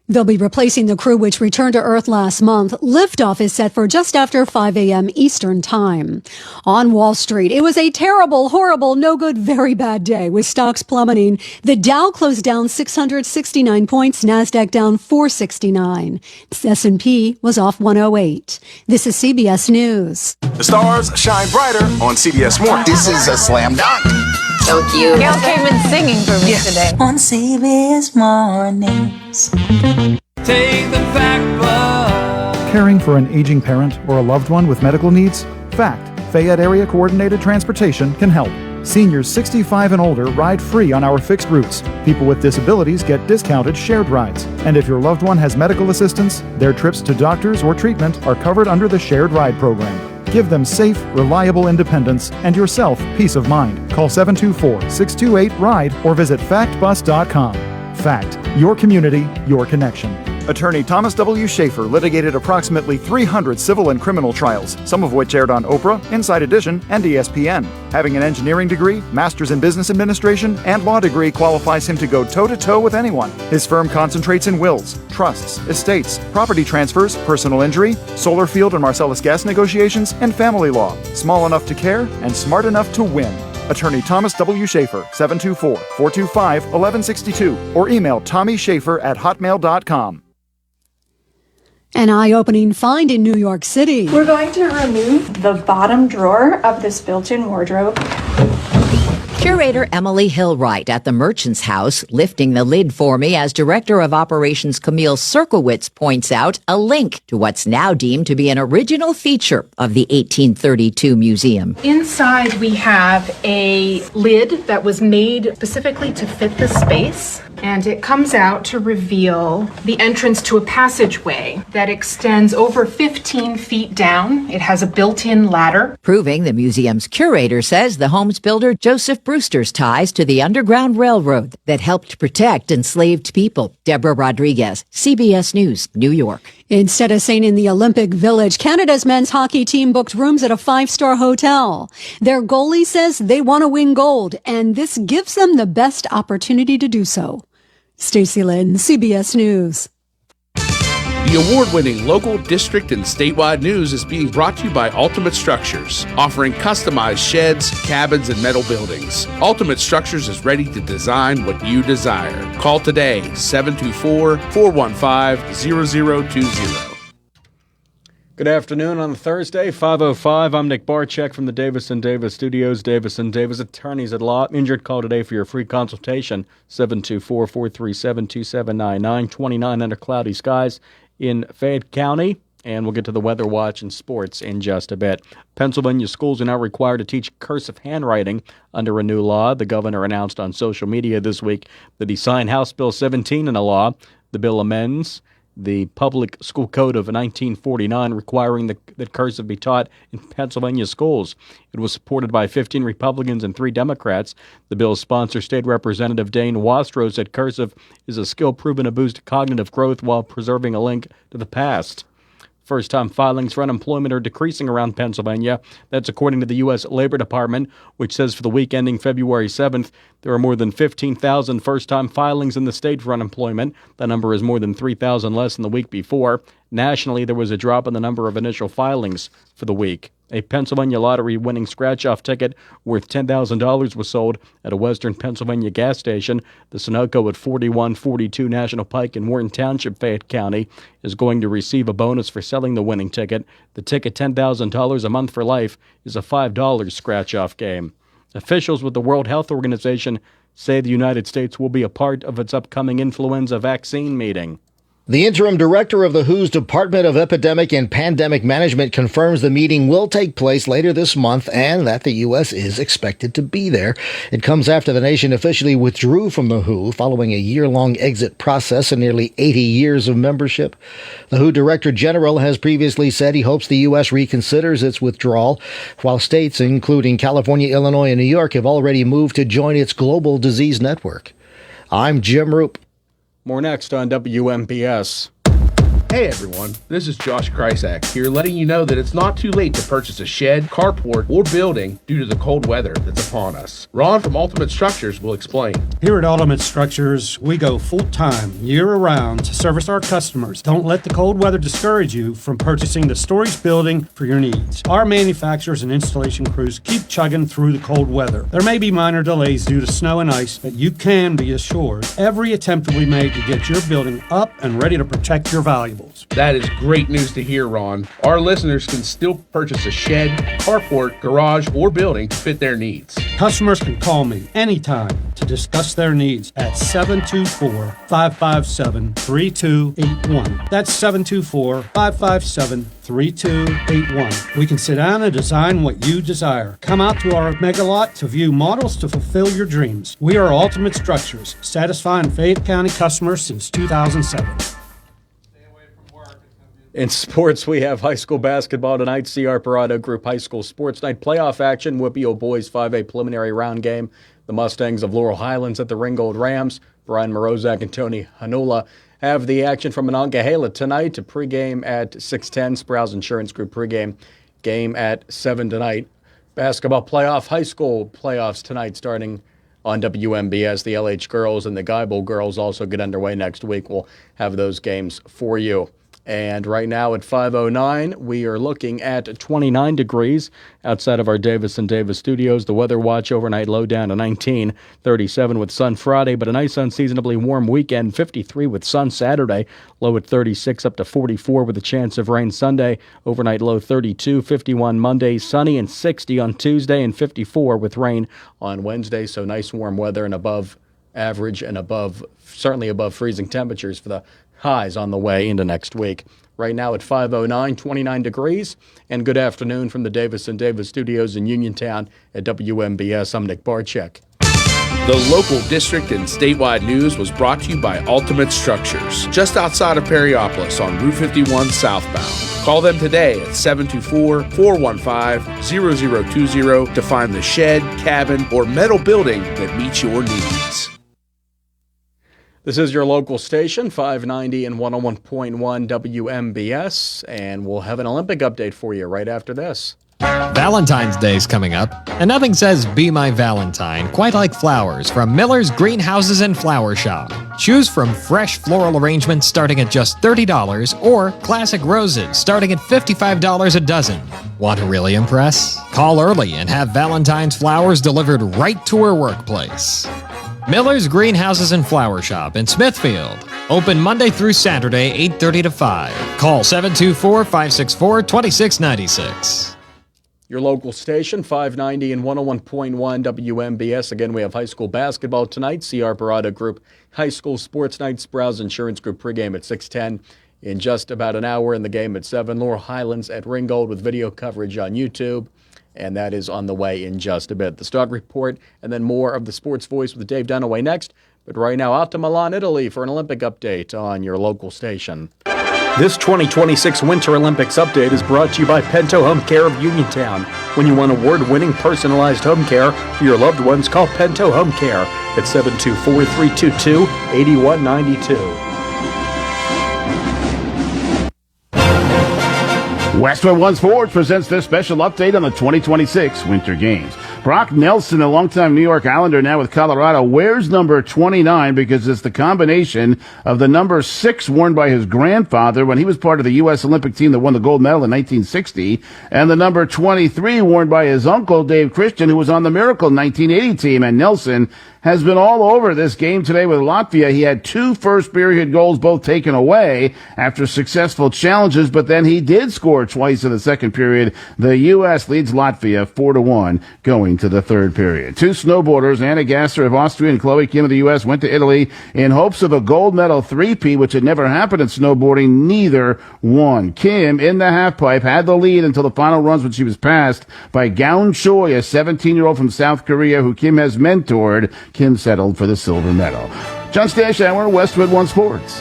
They'll be replacing the crew which returned to Earth last month. Liftoff is set for just after 5 a.m. Eastern Time. On Wall Street, it was a terrible, horrible, no good, very bad day with stocks plummeting. The Dow closed down 669 points, NASDAQ down 469. S&P was off 108. This is CBS News. The stars shine brighter on CBS Mornings. This is a slam dunk. So cute. Gail came in singing for me today. On CBS Mornings. Take the fact book. Caring for an aging parent or a loved one with medical needs? FACT, Fayette Area Coordinated Transportation, can help. Seniors 65 and older ride free on our fixed routes. People with disabilities get discounted shared rides. And if your loved one has medical assistance, their trips to doctors or treatment are covered under the shared ride program. Give them safe, reliable independence and yourself peace of mind. Call 724-628-RIDE or visit factbus.com. FACT, your community, your connection. Attorney Thomas W. Schaefer litigated approximately 300 civil and criminal trials, some of which aired on Oprah, Inside Edition, and ESPN. Having an engineering degree, master's in business administration, and law degree qualifies him to go toe-to-toe with anyone. His firm concentrates in wills, trusts, estates, property transfers, personal injury, solar field and Marcellus gas negotiations, and family law. Small enough to care and smart enough to win. Attorney Thomas W. Schaefer, 724-425-1162, or email tommyschaefer@hotmail.com. An eye-opening find in New York City. We're going to remove the bottom drawer of this built-in wardrobe. Curator Emily Hillwright at the Merchant's House lifting the lid for me as Director of Operations Camille Cirkowitz points out a link to what's now deemed to be an original feature of the 1832 museum. Inside we have a lid that was made specifically to fit the space, and it comes out to reveal the entrance to a passageway that extends over 15 feet down. It has a built-in ladder. Proving the museum's curator says the home's builder Joseph Brewster's ties to the Underground Railroad that helped protect enslaved people. Deborah Rodriguez, CBS News, New York. Instead of staying in the Olympic Village, Canada's men's hockey team booked rooms at a 5-star hotel. Their goalie says they want to win gold, and this gives them the best opportunity to do so. Stacey Lynn, CBS News. The award-winning local, district, and statewide news is being brought to you by Ultimate Structures, offering customized sheds, cabins, and metal buildings. Ultimate Structures is ready to design what you desire. Call today, 724-415-0020. Good afternoon on Thursday, 5:05. I'm Nick Barczyk from the Davis & Davis Studios. Davis & Davis Attorneys at Law. Injured, call today for your free consultation, 724-437-2799. 29 under cloudy skies in Fayette County. And we'll get to the weather watch and sports in just a bit. Pennsylvania schools are now required to teach cursive handwriting under a new law. The governor announced on social media this week that he signed House Bill 17 into law. The bill amends the Public School Code of 1949, requiring that cursive be taught in Pennsylvania schools. It was supported by 15 Republicans and 3 Democrats. The bill's sponsor, State Representative Dane Wastrow, said cursive is a skill proven to boost cognitive growth while preserving a link to the past. First-time filings for unemployment are decreasing around Pennsylvania. That's according to the U.S. Labor Department, which says for the week ending February 7th, there are more than 15,000 first-time filings in the state for unemployment. That number is more than 3,000 less than the week before. Nationally, there was a drop in the number of initial filings for the week. A Pennsylvania lottery-winning scratch-off ticket worth $10,000 was sold at a Western Pennsylvania gas station. The Sunoco at 4142 National Pike in Wharton Township, Fayette County, is going to receive a bonus for selling the winning ticket. The ticket, $10,000 a month for life, is a $5 scratch-off game. Officials with the World Health Organization say the United States will be a part of its upcoming influenza vaccine meeting. The interim director of the WHO's Department of Epidemic and Pandemic Management confirms the meeting will take place later this month and that the U.S. is expected to be there. It comes after the nation officially withdrew from the WHO following a year-long exit process and nearly 80 years of membership. The WHO Director General has previously said he hopes the U.S. reconsiders its withdrawal, while states, including California, Illinois, and New York, have already moved to join its global disease network. I'm Jim Roop. More next on WMPS. Hey everyone, this is Josh Krysak here letting you know that it's not too late to purchase a shed, carport, or building due to the cold weather that's upon us. Ron from Ultimate Structures will explain. Here at Ultimate Structures, we go full-time, year-round to service our customers. Don't let the cold weather discourage you from purchasing the storage building for your needs. Our manufacturers and installation crews keep chugging through the cold weather. There may be minor delays due to snow and ice, but you can be assured every attempt will be made to get your building up and ready to protect your valuables. That is great news to hear, Ron. Our listeners can still purchase a shed, carport, garage, or building to fit their needs. Customers can call me anytime to discuss their needs at 724-557-3281. That's 724-557-3281. We can sit down and design what you desire. Come out to our mega lot to view models to fulfill your dreams. We are Ultimate Structures, satisfying Fayette County customers since 2007. In sports, we have high school basketball tonight. C.R. Parado Group High School Sports Night playoff action. Whippio Boys 5A preliminary round game. The Mustangs of Laurel Highlands at the Ringgold Rams. Brian Morozak and Tony Hanula have the action from Monongahela tonight. To pregame at 6:10. Sprouse Insurance Group pregame game at 7 tonight. Basketball playoff, high school playoffs tonight starting on WMBS. The LH girls and the Guy Bowl girls also get underway next week. We'll have those games for you. And right now at 5:09, we are looking at 29 degrees outside of our Davis & Davis studios. The weather watch overnight low down to 19, 37 with sun Friday, but a nice unseasonably warm weekend, 53 with sun Saturday, low at 36 up to 44 with a chance of rain Sunday. Overnight low 32, 51 Monday, sunny and 60 on Tuesday, and 54 with rain on Wednesday. So nice warm weather and above average and certainly above freezing temperatures for the highs on the way into next week. Right now at 5:09, 29 degrees. And good afternoon from the Davis & Davis studios in Uniontown at WMBS. I'm Nick Barczyk. The local district and statewide news was brought to you by Ultimate Structures, just outside of Perryopolis on Route 51 southbound. Call them today at 724-415-0020 to find the shed, cabin, or metal building that meets your needs. This is your local station, 590 and 101.1 WMBS, and we'll have an Olympic update for you right after this. Valentine's Day's coming up, and nothing says Be My Valentine quite like flowers from Miller's Greenhouses and Flower Shop. Choose from fresh floral arrangements starting at just $30 or classic roses starting at $55 a dozen. Want to really impress? Call early and have Valentine's flowers delivered right to her workplace. Miller's Greenhouses and Flower Shop in Smithfield. Open Monday through Saturday, 8:30 to 5. Call 724-564-2696. Your local station, 590 and 101.1 WMBS. Again, we have high school basketball tonight. C.R. Parada Group High School Sports Night, Sprouse Insurance Group pregame at 6:10. In just about an hour in the game at 7, Laurel Highlands at Ringgold with video coverage on YouTube. And that is on the way in just a bit. The Start Report and then more of the Sports Voice with Dave Dunaway next. But right now, out to Milan, Italy for an Olympic update on your local station. This 2026 Winter Olympics update is brought to you by Pento Home Care of Uniontown. When you want award-winning personalized home care for your loved ones, call Pento Home Care at 724-322-8192. Westwood One Sports presents this special update on the 2026 Winter Games. Brock Nelson, a longtime New York Islander now with Colorado, wears number 29 because it's the combination of the number 6 worn by his grandfather when he was part of the U.S. Olympic team that won the gold medal in 1960, and the number 23 worn by his uncle, Dave Christian, who was on the Miracle 1980 team. And Nelson has been all over this game today with Latvia. He had 2 first-period goals, both taken away after successful challenges, but then he did score twice in the second period. The U.S. leads Latvia 4-1 going to the third period. 2 snowboarders, Anna Gasser of Austria and Chloe Kim of the U.S., went to Italy in hopes of a gold medal three-peat, which had never happened in snowboarding. Neither won. Kim, in the halfpipe, had the lead until the final runs when she was passed by Gaun Choi, a 17-year-old from South Korea who Kim has mentored. Kim settled for the silver medal. John Stashauer, Westwood One Sports.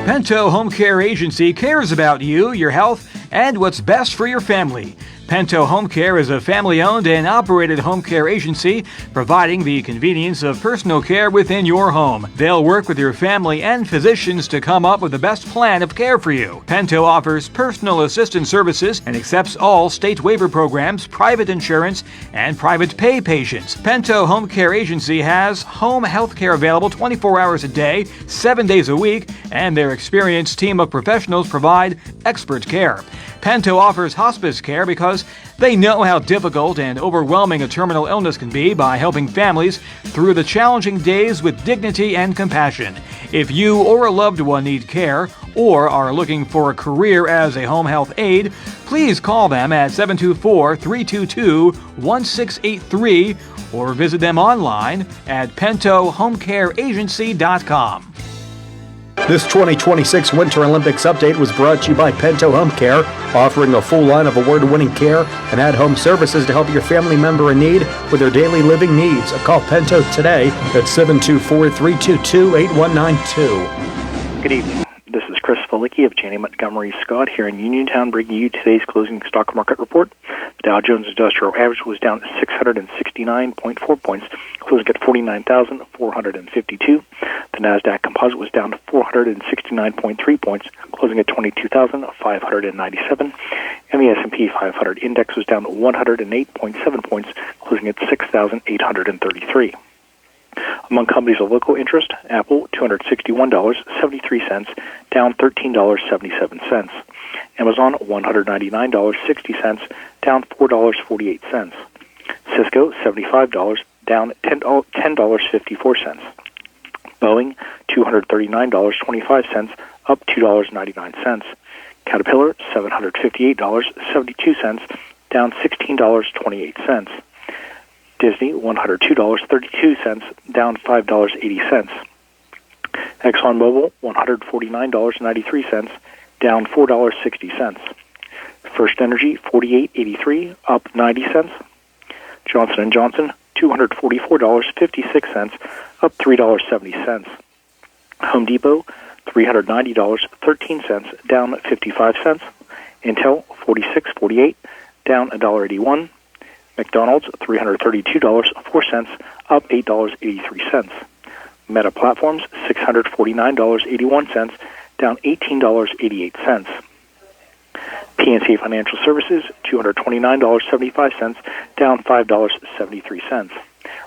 Pento Home Care Agency cares about you, your health, and what's best for your family. Pento Home Care is a family-owned and operated home care agency providing the convenience of personal care within your home. They'll work with your family and physicians to come up with the best plan of care for you. Pento offers personal assistance services and accepts all state waiver programs, private insurance, and private pay patients. Pento Home Care Agency has home health care available 24 hours a day, 7 days a week, and their experienced team of professionals provide expert care. Pento offers hospice care because they know how difficult and overwhelming a terminal illness can be by helping families through the challenging days with dignity and compassion. If you or a loved one need care or are looking for a career as a home health aide, please call them at 724-322-1683 or visit them online at pentohomecareagency.com. This 2026 Winter Olympics update was brought to you by Pento Home Care, offering a full line of award-winning care and at-home services to help your family member in need with their daily living needs. Call Pento today at 724-322-8192. Good evening. This is Chris Felicki of Janney Montgomery Scott here in Uniontown, bringing you today's closing stock market report. The Dow Jones Industrial Average was down 669.4 points, closing at 49,452. The Nasdaq Composite was down 469.3 points, closing at 22,597. And the S&P 500 Index was down 108.7 points, closing at 6,833. Among companies of local interest, Apple, $261.73, down $13.77. Amazon, $199.60, down $4.48. Cisco, $75, down $10.54. Boeing, $239.25, up $2.99. Caterpillar, $758.72, down $16.28. Disney, $102.32, down $5.80. ExxonMobil, $149.93, down $4.60. First Energy, $48.83, up 90 cents. Johnson & Johnson, $244.56, up $3.70. Home Depot, $390.13, down 55 cents. Intel, $46.48, down $1.81. McDonald's, $332.04, up $8.83. Meta Platforms, $649.81, down $18.88. PNC Financial Services, $229.75, down $5.73.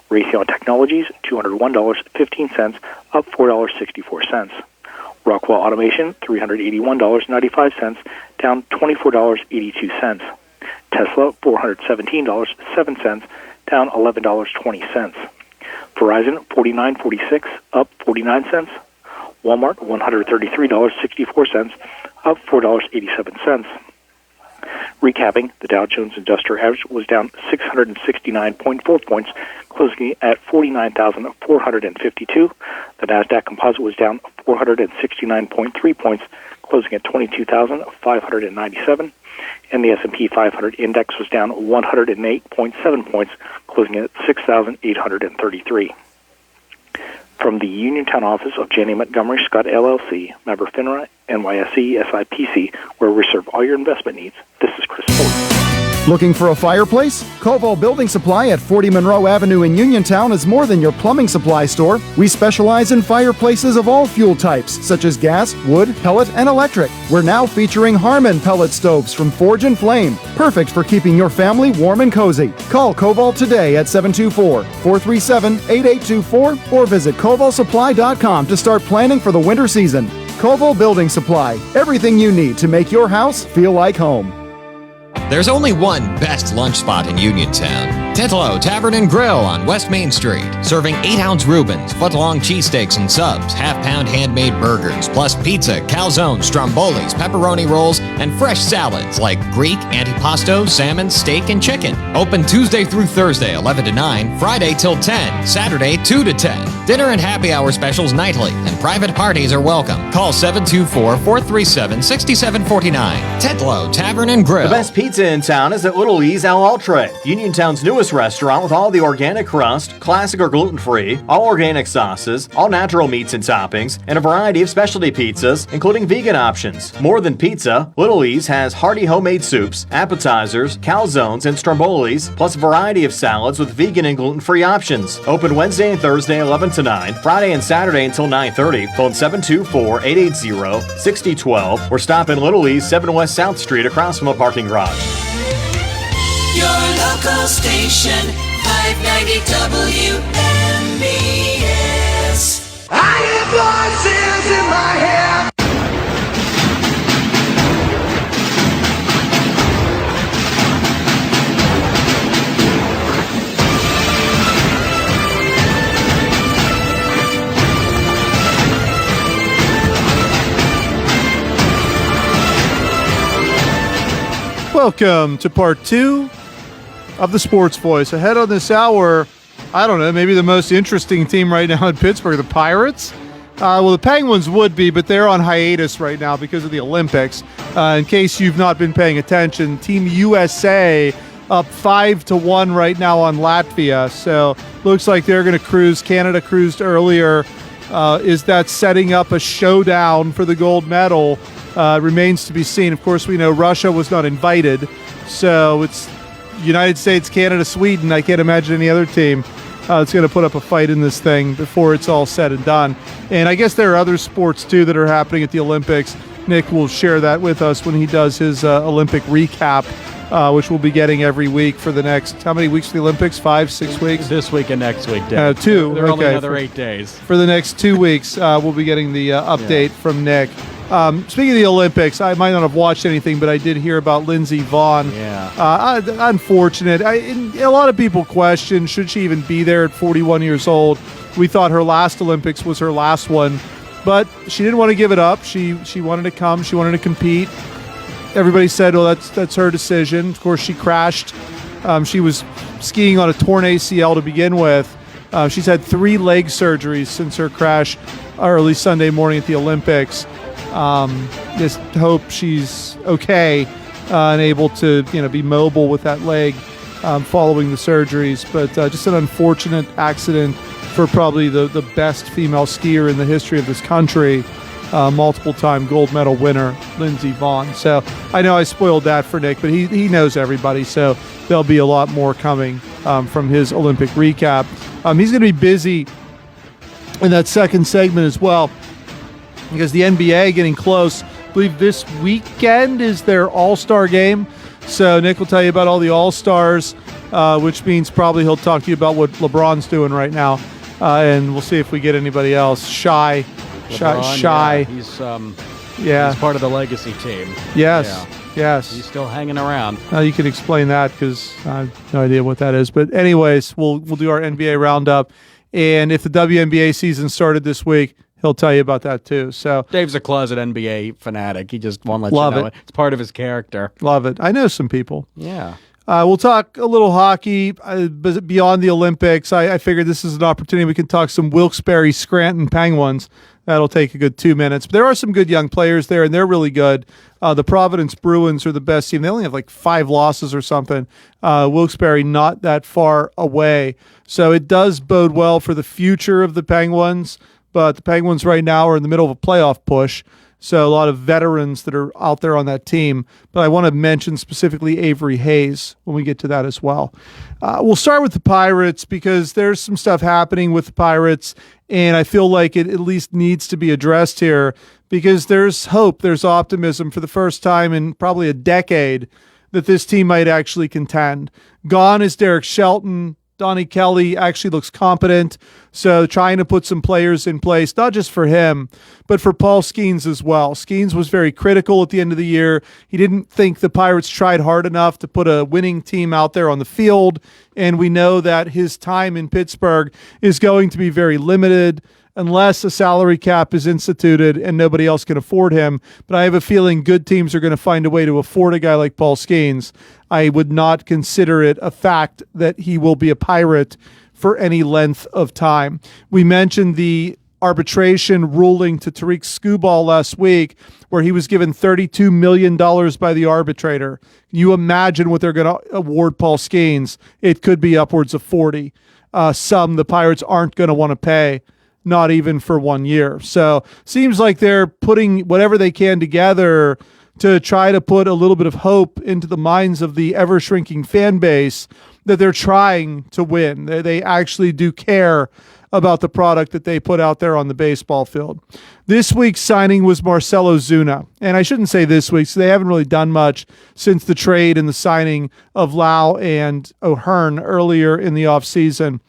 Raytheon Technologies, $201.15, up $4.64. Rockwell Automation, $381.95, down $24.82. Tesla, $417.07, down $11.20. Verizon, $49.46, up 49 cents. Walmart, $133.64, up $4.87. Recapping, the Dow Jones Industrial Average was down 669.4 points, closing at 49,452. The Nasdaq Composite was down 469.3 points, closing at 22,597. And the S&P 500 index was down 108.7 points, closing at 6,833. From the Uniontown office of Janney Montgomery Scott LLC, member FINRA, NYSE, SIPC, where we serve all your investment needs, this is Chris Ford. Looking for a fireplace? Koval Building Supply at 40 Monroe Avenue in Uniontown is more than your plumbing supply store. We specialize in fireplaces of all fuel types, such as gas, wood, pellet, and electric. We're now featuring Harmon pellet stoves from Forge and Flame, perfect for keeping your family warm and cozy. Call Koval today at 724-437-8824 or visit kovalsupply.com to start planning for the winter season. Koval Building Supply, everything you need to make your house feel like home. There's only one best lunch spot in Uniontown. Titlo Tavern and Grill on West Main Street, serving 8-ounce Reubens, foot-long cheesesteaks and subs, half-pound handmade burgers, plus pizza, calzones, strombolis, pepperoni rolls, and fresh salads like Greek, antipasto, salmon, steak, and chicken. Open Tuesday through Thursday, 11 to 9, Friday till 10, Saturday 2 to 10. Dinner and happy hour specials nightly, and private parties are welcome. Call 724-437-6749. Titlo Tavern and Grill. The best pizza in town is at Little E's Al Altre, Uniontown's newest restaurant with all the organic crust, classic or gluten-free, all organic sauces, all natural meats and toppings, and a variety of specialty pizzas, including vegan options. More than pizza, Little E's has hearty homemade soups, appetizers, calzones, and strombolis, plus a variety of salads with vegan and gluten-free options. Open Wednesday and Thursday 11 to 9, Friday and Saturday until 9:30. Phone 724-880-6012 or stop in Little E's 7 West South Street across from the parking garage. Your local station, 590 WNBS. I hear voices in my head. Welcome to part 2 of the Sports Voice. Ahead on this hour, I don't know, maybe the most interesting team right now in Pittsburgh, the Pirates. Well, the Penguins would be, but they're on hiatus right now because of the Olympics. In case you've not been paying attention, Team USA up 5-1 right now on Latvia. So looks like they're going to cruise. Canada cruised earlier. Is that setting up a showdown for the gold medal? Remains to be seen. Of course, we know Russia was not invited. So it's United States, Canada, Sweden. I can't imagine any other team that's going to put up a fight in this thing before it's all said and done. And I guess there are other sports, too, that are happening at the Olympics. Nick will share that with us when he does his Olympic recap which we'll be getting every week for the next, how many weeks for the Olympics? 5, 6 weeks? This week and next week, Dave. 2. There are only okay. another 8 days. For the next 2 weeks, we'll be getting the update from Nick. Speaking of the Olympics, I might not have watched anything, but I did hear about Lindsey Vonn. Yeah. Unfortunate. A lot of people question, should she even be there at 41 years old? We thought her last Olympics was her last one, but she didn't want to give it up. She wanted to come. She wanted to compete. Everybody said, well, that's her decision. Of course, she crashed. She was skiing on a torn ACL to begin with. She's had 3 leg surgeries since her crash early Sunday morning at the Olympics. Just hope she's okay and able to be mobile with that leg following the surgeries. But just an unfortunate accident for probably the best female skier in the history of this country. Multiple-time gold medal winner, Lindsey Vonn. So I know I spoiled that for Nick, but he knows everybody, so there'll be a lot more coming from his Olympic recap. He's going to be busy in that second segment as well, because the NBA getting close. I believe this weekend is their All-Star game. So Nick will tell you about all the All-Stars, which means probably he'll talk to you about what LeBron's doing right now. And we'll see if we get anybody else. Shy. Yeah, he's part of the legacy team. Yes. He's still hanging around. You can explain that because I have no idea what that is. But anyways, we'll do our NBA roundup. And if the WNBA season started this week, he'll tell you about that too. So Dave's a closet NBA fanatic. He just won't let you know it. It's part of his character. Love it. I know some people. Yeah. We'll talk a little hockey beyond the Olympics. I figured this is an opportunity we can talk some Wilkes-Barre Scranton Penguins. That'll take a good 2 minutes. But there are some good young players there, and they're really good. The Providence Bruins are the best team. They only have like 5 losses or something. Wilkes-Barre not that far away. So it does bode well for the future of the Penguins. But the Penguins right now are in the middle of a playoff push. So a lot of veterans that are out there on that team. But I want to mention specifically Avery Hayes when we get to that as well. We'll start with the Pirates because there's some stuff happening with the Pirates, and I feel like it at least needs to be addressed here because there's hope, there's optimism for the first time in probably a decade that this team might actually contend. Gone is Derek Shelton. Donnie Kelly actually looks competent, so trying to put some players in place, not just for him, but for Paul Skeens as well. Skeens was very critical at the end of the year. He didn't think the Pirates tried hard enough to put a winning team out there on the field, and we know that his time in Pittsburgh is going to be very limited unless a salary cap is instituted and nobody else can afford him. But I have a feeling good teams are going to find a way to afford a guy like Paul Skeens. I would not consider it a fact that he will be a Pirate for any length of time. We mentioned the arbitration ruling to Tariq Skubal last week, where he was given $32 million by the arbitrator. Can you imagine what they're going to award Paul Skeens? It could be upwards of 40. Some the Pirates aren't going to want to pay, not even for 1 year. So seems like they're putting whatever they can together to try to put a little bit of hope into the minds of the ever-shrinking fan base that they're trying to win. They actually do care about the product that they put out there on the baseball field. This week's signing was Marcell Ozuna. And I shouldn't say this week, so they haven't really done much since the trade and the signing of Lau and O'Hearn earlier in the offseason.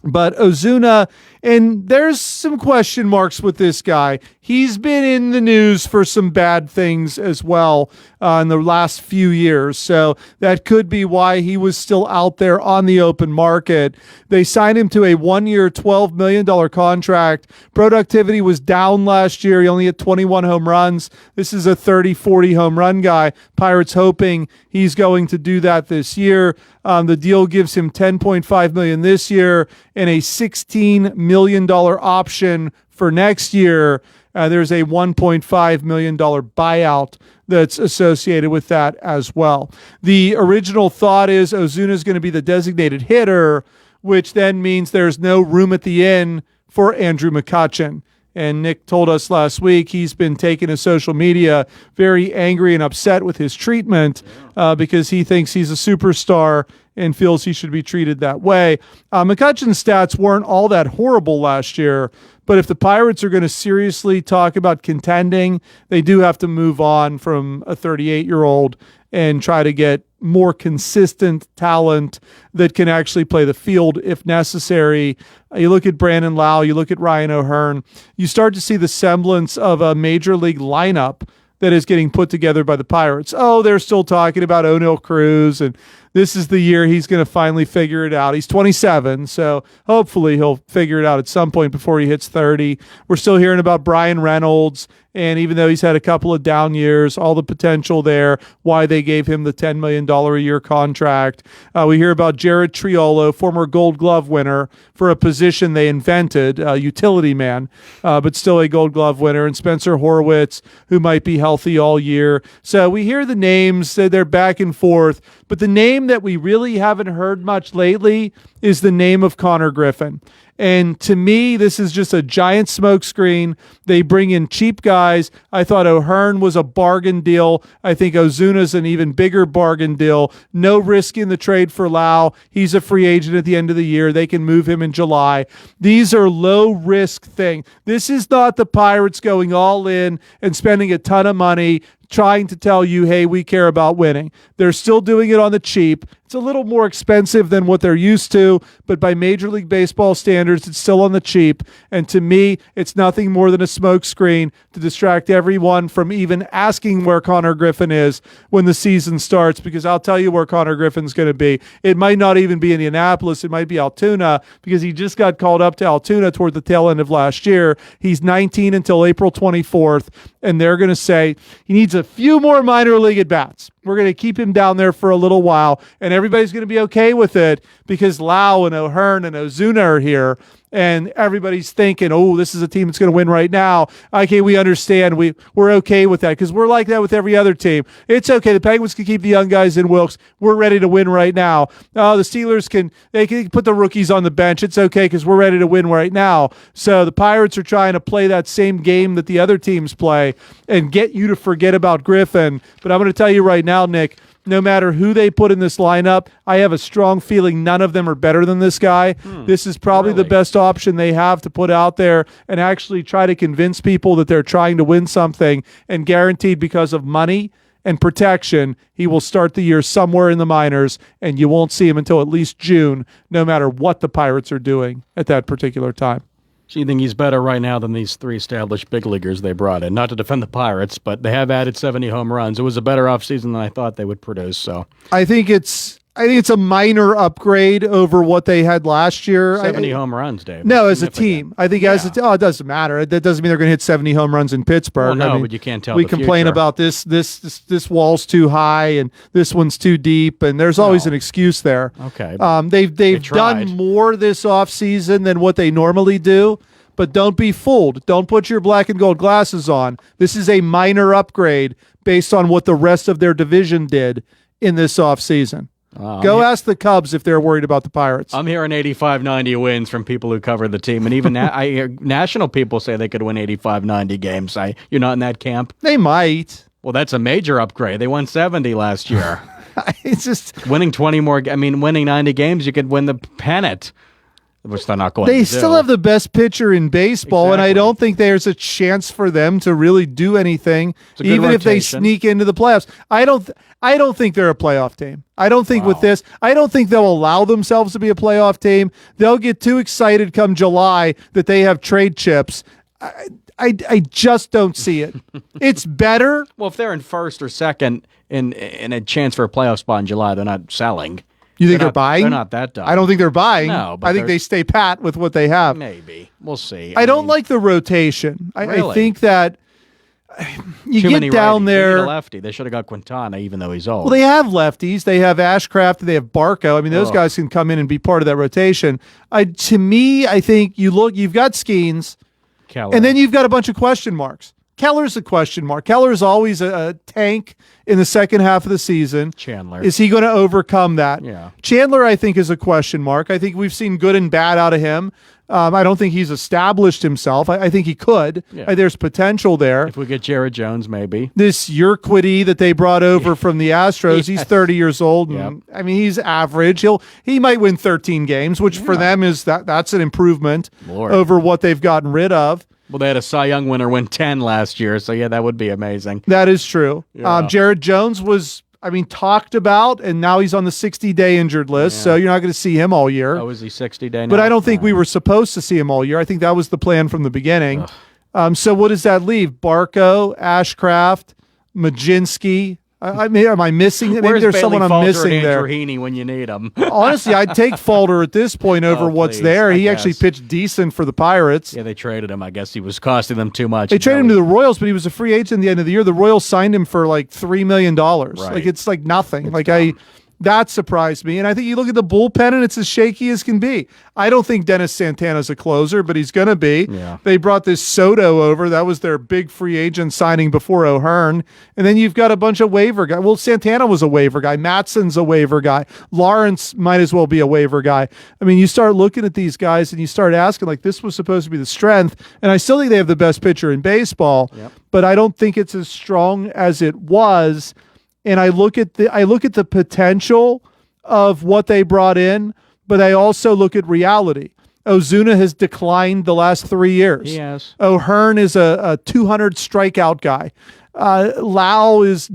But Ozuna, and there's some question marks with this guy. He's been in the news for some bad things as well in the last few years. So that could be why he was still out there on the open market. They signed him to a 1-year, $12 million contract. Productivity was down last year. He only hit 21 home runs. This is a 30, 40 home run guy. Pirates hoping he's going to do that this year. The deal gives him $10.5 million this year and a $16 million option for next year. There's a $1.5 million buyout that's associated with that as well. The original thought is Ozuna is going to be the designated hitter, which then means there's no room at the end for Andrew McCutchen. And Nick told us last week he's been taking to social media very angry and upset with his treatment because he thinks he's a superstar and feels he should be treated that way. McCutchen's stats weren't all that horrible last year, But if the Pirates are going to seriously talk about contending, they do have to move on from a 38-year-old and try to get more consistent talent that can actually play the field if necessary. You look at Brandon Lau, you look at Ryan O'Hearn, you start to see the semblance of a major league lineup that is getting put together by the Pirates. Oh, they're still talking about O'Neal Cruz, and this is the year he's going to finally figure it out. He's 27, so hopefully he'll figure it out at some point before he hits 30. We're still hearing about Brian Reynolds, and even though he's had a couple of down years, all the potential there, why they gave him the $10 million a year contract. We hear about Jared Triolo, former Gold Glove winner, for a position they invented, utility man, but still a Gold Glove winner, and Spencer Horwitz, who might be healthy all year. So we hear the names, they're back and forth, but the name that we really haven't heard much lately is the name of Connor Griffin. And to me, this is just a giant smokescreen. They bring in cheap guys. I thought O'Hearn was a bargain deal. I think Ozuna's an even bigger bargain deal. No risk in the trade for Lau. He's a free agent at the end of the year. They can move him in July. These are low-risk things. This is not the Pirates going all in and spending a ton of money trying to tell you, hey, we care about winning. They're still doing it on the cheap. It's a little more expensive than what they're used to, but by Major League Baseball standards, it's still on the cheap. And to me, it's nothing more than a smokescreen to distract everyone from even asking where Connor Griffin is when the season starts, because I'll tell you where Connor Griffin's going to be. It might not even be Indianapolis. It might be Altoona, because he just got called up to Altoona toward the tail end of last year. He's 19 until April 24th, and they're going to say he needs a few more minor league at-bats. We're going to keep him down there for a little while, and everybody's going to be okay with it because Lau and O'Hearn and Ozuna are here, and everybody's thinking, oh, this is a team that's going to win right now. Okay, we understand. We're okay with that because we're like that with every other team. It's okay. The Penguins can keep the young guys in Wilkes. We're ready to win right now. Oh, the Steelers can put the rookies on the bench. It's okay because we're ready to win right now. So the Pirates are trying to play that same game that the other teams play and get you to forget about Griffin. But I'm going to tell you right now, Nick, no matter who they put in this lineup, I have a strong feeling none of them are better than this guy. This is probably the best option they have to put out there and actually try to convince people that they're trying to win something, and guaranteed because of money and protection, he will start the year somewhere in the minors, and you won't see him until at least June, no matter what the Pirates are doing at that particular time. So you think he's better right now than these three established big leaguers they brought in? Not to defend the Pirates, but they have added 70 home runs. It was a better offseason than I thought they would produce. So I think it's a minor upgrade over what they had last year. 70 home runs, Dave. No, as a team. I think it doesn't matter. That doesn't mean they're going to hit 70 home runs in Pittsburgh. Well, no, but you can't tell. We complain about this wall's too high and this one's too deep, and there's always an excuse there. Okay. They've done more this offseason than what they normally do. But don't be fooled. Don't put your black and gold glasses on. This is a minor upgrade based on what the rest of their division did in this offseason. Go ask the Cubs if they're worried about the Pirates. I'm hearing 85-90 wins from people who cover the team. And even I hear national people say they could win 85-90 games. You're not in that camp? They might. Well, that's a major upgrade. They won 70 last year. It's just winning 20 more. I mean, winning 90 games, you could win the pennant. Which they're not going to do. They still have the best pitcher in baseball, and I don't think there's a chance for them to really do anything, even if they sneak into the playoffs. I don't think they're a playoff team. I don't think with this, I don't think they'll allow themselves to be a playoff team. They'll get too excited come July that they have trade chips. I just don't see it. It's better. Well, if they're in first or second in a chance for a playoff spot in July, they're not selling. You think they're buying? They're not that dumb. I don't think they're buying. No, but I think they stay pat with what they have. Maybe. We'll see. I don't like the rotation. Really? I think that you Too get many down righties. there. They need a lefty. They should have got Quintana, even though he's old. Well, they have lefties. They have Ashcraft. They have Barco. I mean, those guys can come in and be part of that rotation. To me, I think you've got Skeens, and then you've got a bunch of question marks. Keller's a question mark. Keller's always a tank in the second half of the season. Chandler. Is he going to overcome that? Yeah. Chandler, I think, is a question mark. I think we've seen good and bad out of him. I don't think he's established himself. I think he could. Yeah. There's potential there. If we get Jared Jones, maybe. This Urquidy that they brought over from the Astros, he's 30 years old. And, Yep. I mean, he's average. He might win 13 games, which for them is that's an improvement Lord. over what they've gotten rid of. Well, they had a Cy Young winner win 10 last year, so yeah, that would be amazing. That is true. Yeah. Jared Jones was, talked about, and now he's on the 60-day injured list, so you're not going to see him all year. Oh, is he 60-day now? But I don't think we were supposed to see him all year. I think that was the plan from the beginning. So what does that leave? Barco, Ashcraft, Majinski. Am I missing? Maybe Where's there's Bailey someone I'm Falter missing and there. Andrew Heaney when you need them? Honestly, I'd take Falter at this point over what's please, there. I He actually guess. pitched decent for the Pirates. Yeah, they traded him. I guess he was costing them too much. They traded him to the Royals, but he was a free agent at the end of the year. The Royals signed him for like $3 million. Like it's like nothing. That surprised me. And I think you look at the bullpen and it's as shaky as can be. I don't think Dennis Santana's a closer, but he's going to be. Yeah. They brought this Soto over. That was their big free agent signing before O'Hearn. And then you've got a bunch of waiver guys. Well, Santana was a waiver guy. Matson's a waiver guy. Lawrence might as well be a waiver guy. I mean, you start looking at these guys and you start asking, like, this was supposed to be the strength. And I still think they have the best pitcher in baseball, but I don't think it's as strong as it was. And I look at the potential of what they brought in, but I also look at reality. Ozuna has declined the last 3 years. He has. O'Hearn is a 200 strikeout guy. Lau is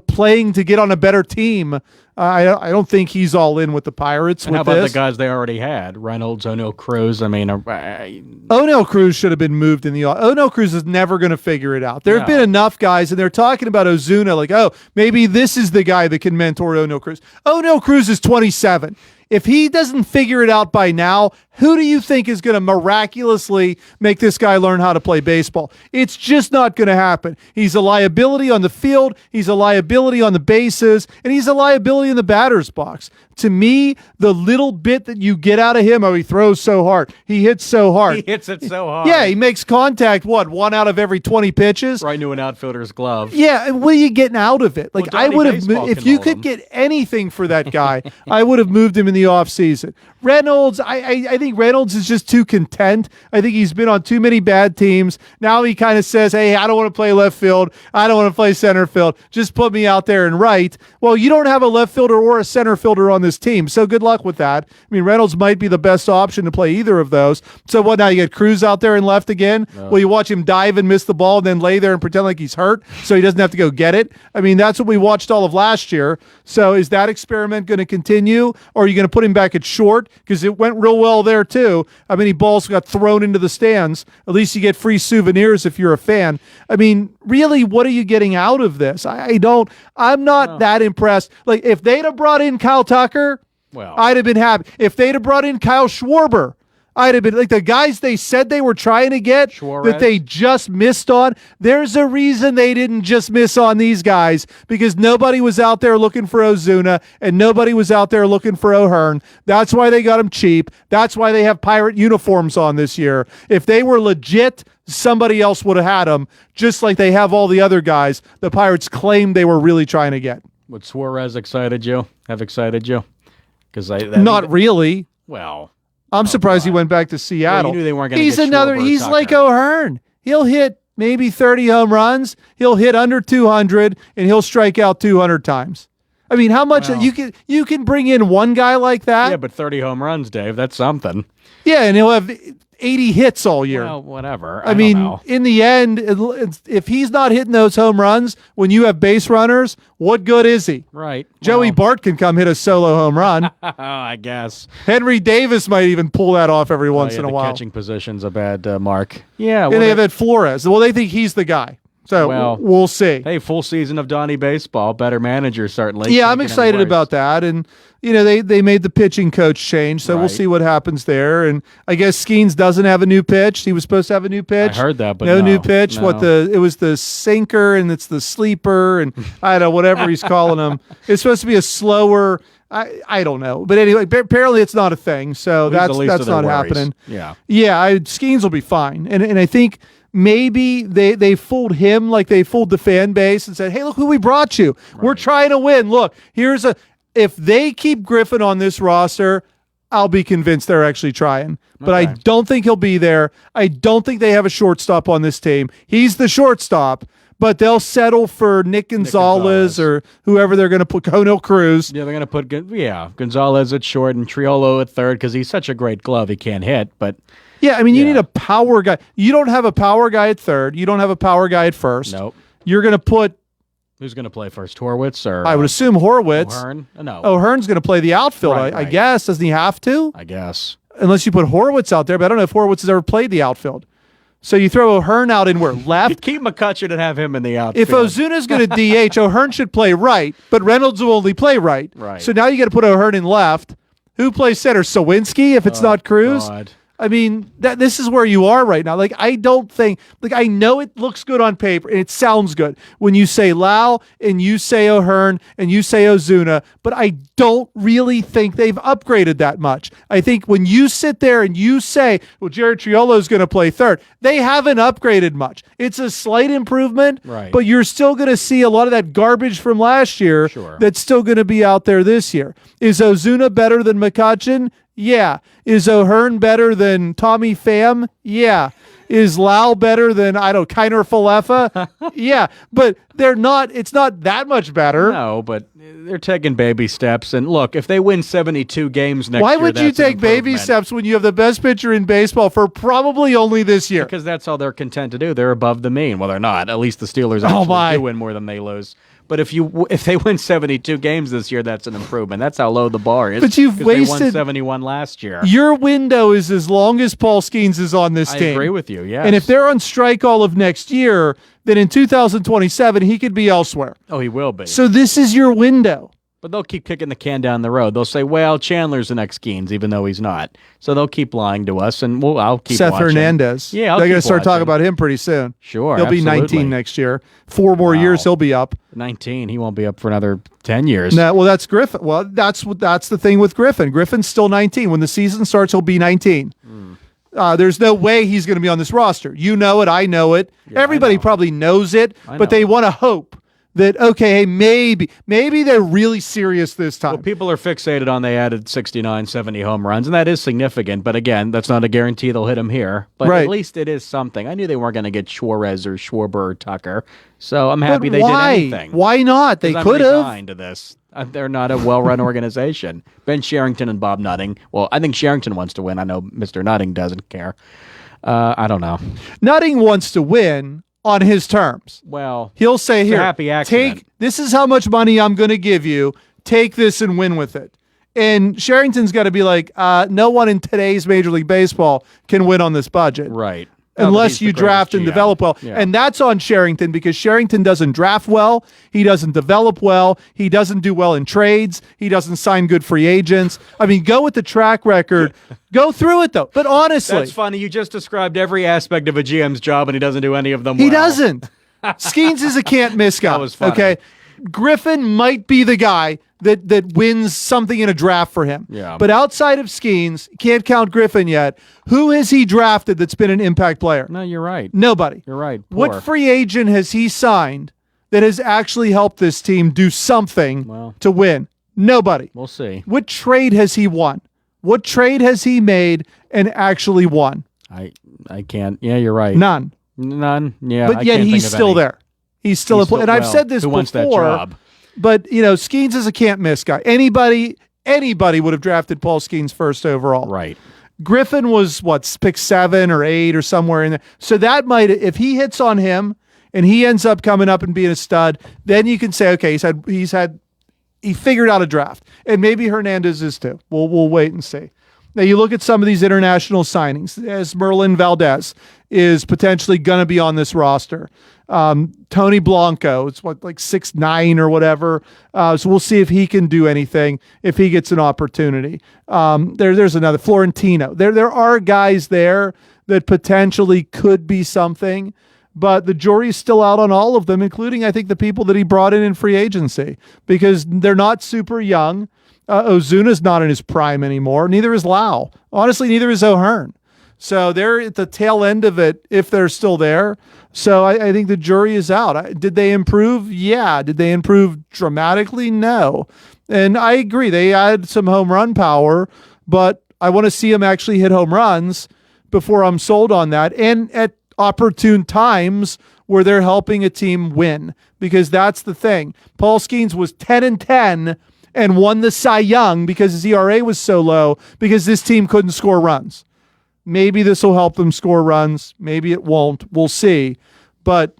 playing to get on a better team. I don't think he's all in with the Pirates. And with how about this. the guys they already had? Reynolds, O'Neill, Cruz. I mean, O'Neill Cruz should have been moved in the. O'Neill Cruz is never going to figure it out. There have been enough guys, and they're talking about Ozuna like, oh, maybe this is the guy that can mentor O'Neill Cruz. O'Neill Cruz is 27. If he doesn't figure it out by now, who do you think is going to miraculously make this guy learn how to play baseball? It's just not going to happen. He's a liability on the field, he's a liability on the bases, and he's a liability in the batter's box. To me, the little bit that you get out of him, he throws so hard, he hits so hard. he hits it so hard. Yeah, he makes contact, one out of every 20 pitches? Right into an outfielder's glove. Yeah, and what are you getting out of it? Like, Well, I Johnny would have, Baseball if can you hold could him. get anything for that guy, I would have moved him in the offseason. Reynolds, I think Reynolds is just too content. I think he's been on too many bad teams. Now he kind of says, hey, I don't want to play left field. I don't want to play center field. Just put me out there and right. Well, you don't have a left fielder or a center fielder on this team, so good luck with that. I mean, Reynolds might be the best option to play either of those. So what, now you get Cruz out there and left again? No. Well, you watch him dive and miss the ball and then lay there and pretend like he's hurt so he doesn't have to go get it. I mean, that's what we watched all of last year. So is that experiment going to continue, or are you going to put him back at short? Because it went real well there too. How many balls got thrown into the stands? At least you get free souvenirs if you're a fan. I mean, really, what are you getting out of this? I'm not that impressed. Like, if they'd have brought in Kyle Tucker, I'd have been happy. If they'd have brought in Kyle Schwarber, I'd have been like, the guys they said they were trying to get that they just missed on. There's a reason they didn't just miss on these guys, because nobody was out there looking for Ozuna and nobody was out there looking for O'Hearn. That's why they got them cheap. That's why they have Pirate uniforms on this year. If they were legit, somebody else would have had them, just like they have all the other guys the Pirates claimed they were really trying to get. Would Suarez have excited you? Because Not really. Well, I'm surprised he went back to Seattle. Well, you knew they weren't gonna He's get another. Schwarber or He's Tucker. like O'Hearn. He'll hit maybe 30 home runs. He'll hit under 200, and he'll strike out 200 times. I mean, how much you can bring in one guy like that? Yeah, but 30 home runs, Dave. That's something. Yeah, and he'll have 80 hits all year. Well, whatever. I mean, in the end, if he's not hitting those home runs when you have base runners, what good is he? Right. Joey Bart can come hit a solo home run. I guess. Henry Davis might even pull that off every once in a the while. Catching position's a bad mark. Yeah. And Well, they have Ed Flores. Well, they think he's the guy. So we'll see. Hey, full season of Donnie Baseball. Better manager, certainly. Yeah, Can't I'm get any excited worse. about that. And, they made the pitching coach change, so we'll see what happens there. And I guess Skeens doesn't have a new pitch. He was supposed to have a new pitch. I heard that, but no no, new pitch. no. It was the sinker and it's the sleeper and I don't know, whatever he's calling them. It's supposed to be a slower. I don't know, but anyway, apparently it's not a thing. So At least that's of their not worries. happening. Yeah. Yeah, Skeens will be fine, and I think maybe they fooled him like they fooled the fan base and said, hey, look who we brought you. Right. We're trying to win. Look, if they keep Griffin on this roster, I'll be convinced they're actually trying. But I don't think he'll be there. I don't think they have a shortstop on this team. He's the shortstop, but they'll settle for Nick Gonzalez or whoever they're going to put, Conil Cruz. Yeah, they're going to put Gonzalez at short and Triolo at third because he's such a great glove. He can't hit, but... Yeah, I mean, you need a power guy. You don't have a power guy at third. You don't have a power guy at first. Nope. You're going to put... Who's going to play first, Horwitz or... I would assume Horwitz. O'Hearn? No. O'Hearn's going to play the outfield, I guess. Doesn't he have to? I guess. Unless you put Horwitz out there, but I don't know if Horwitz has ever played the outfield. So you throw O'Hearn out in where? Left? Keep McCutcheon and have him in the outfield. If Ozuna's going to DH, O'Hearn should play right, but Reynolds will only play right. Right. So now you got to put O'Hearn in left. Who plays center? Sawinski if it's not Cruz? God. I mean, this is where you are right now. Like, I don't think, like, I know it looks good on paper and it sounds good when you say Lau and you say O'Hearn and you say Ozuna, but I don't really think they've upgraded that much. I think when you sit there and you say, well, Jared Triolo is going to play third, they haven't upgraded much. It's a slight improvement, but you're still going to see a lot of that garbage from last year that's still going to be out there this year. Is Ozuna better than McCutcheon? Yeah. Is O'Hearn better than Tommy Pham? Yeah. Is Lau better than, Kiner Falefa? Yeah. But it's not that much better. No, but they're taking baby steps. And look, if they win 72 games next year, why would you take baby steps when you have the best pitcher in baseball for probably only this year? Because that's all they're content to do. They're above the mean. Well, they're not. At least the Steelers actually do win more than they lose. But if they win 72 games this year, that's an improvement. That's how low the bar is. But you've wasted... They won 71 last year. Your window is as long as Paul Skeens is on this team. I agree with you, yes. And if they're on strike all of next year, then in 2027, he could be elsewhere. Oh, he will be. So this is your window. But they'll keep kicking the can down the road. They'll say, well, Chandler's the next Skeens, even though he's not. So they'll keep lying to us, and I'll keep Seth watching. Hernandez. Yeah, I'll they're going keep to start watching. talking about him pretty soon. Sure, He'll be 19 next year. 4 more years, he'll be up. 19, he won't be up for another 10 years. No, well, that's Griffin. Well, that's the thing with Griffin. Griffin's still 19. When the season starts, he'll be 19. There's no way he's going to be on this roster. You know it. I know it. Yeah, Everybody probably knows it, but they want to hope that, okay, hey, maybe they're really serious this time. Well, people are fixated on they added 69, 70 home runs, and that is significant. But again, that's not a guarantee they'll hit him here. But at least it is something. I knew they weren't going to get Suarez or Schwarber or Tucker, so I'm happy they did anything. Why not? They could have. I'm resigned to this. They're not a well-run organization. Ben Sherrington and Bob Nutting. Well, I think Sherrington wants to win. I know Mr. Nutting doesn't care. I don't know. Nutting wants to win on his terms. Well, he'll say, it's here, a happy accident. This is how much money I'm going to give you. Take this and win with it. And Sherrington's got to be like, no one in today's Major League Baseball can win on this budget. Right. Unless you draft and develop well. Yeah. And that's on Sherrington because Sherrington doesn't draft well. He doesn't develop well. He doesn't do well in trades. He doesn't sign good free agents. I mean, go with the track record. Go through it, though. But honestly. That's funny. You just described every aspect of a GM's job, and he doesn't do any of them well. He doesn't. Skeens is a can't-miss guy. That was funny. Okay? Griffin might be the guy that wins something in a draft for him. Yeah. But outside of Skeens, can't count Griffin yet. Who has he drafted that's been an impact player? No, you're right. Nobody. You're right. What free agent has he signed that has actually helped this team do something to win? Nobody. We'll see. What trade has he won? What trade has he made and actually won? I can't. Yeah, you're right. None. Yeah. But yet he's still there. He's still a player. And I've said this who before. wants that job? But, Skeens is a can't-miss guy. Anybody would have drafted Paul Skeens first overall. Right. Griffin was, pick 7 or 8 or somewhere in there. So that might, if he hits on him and he ends up coming up and being a stud, then you can say, okay, he figured out a draft. And maybe Hernandez is too. We'll wait and see. Now, you look at some of these international signings, as Merlin Valdez is potentially going to be on this roster. Tony Blanco, it's 6'9" or whatever. So we'll see if he can do anything, if he gets an opportunity. There's another, Florentino. There are guys there that potentially could be something, but the jury's still out on all of them, including, I think, the people that he brought in free agency, because they're not super young. Ozuna's not in his prime anymore. Neither is Lau. Honestly, neither is O'Hearn. So they're at the tail end of it if they're still there. So I think the jury is out. Did they improve? Yeah. Did they improve dramatically? No. And I agree. They add some home run power, but I want to see them actually hit home runs before I'm sold on that. And at opportune times where they're helping a team win, because that's the thing. Paul Skeens was 10-10 and won the Cy Young because his ERA was so low because this team couldn't score runs. Maybe this will help them score runs. Maybe it won't. We'll see. But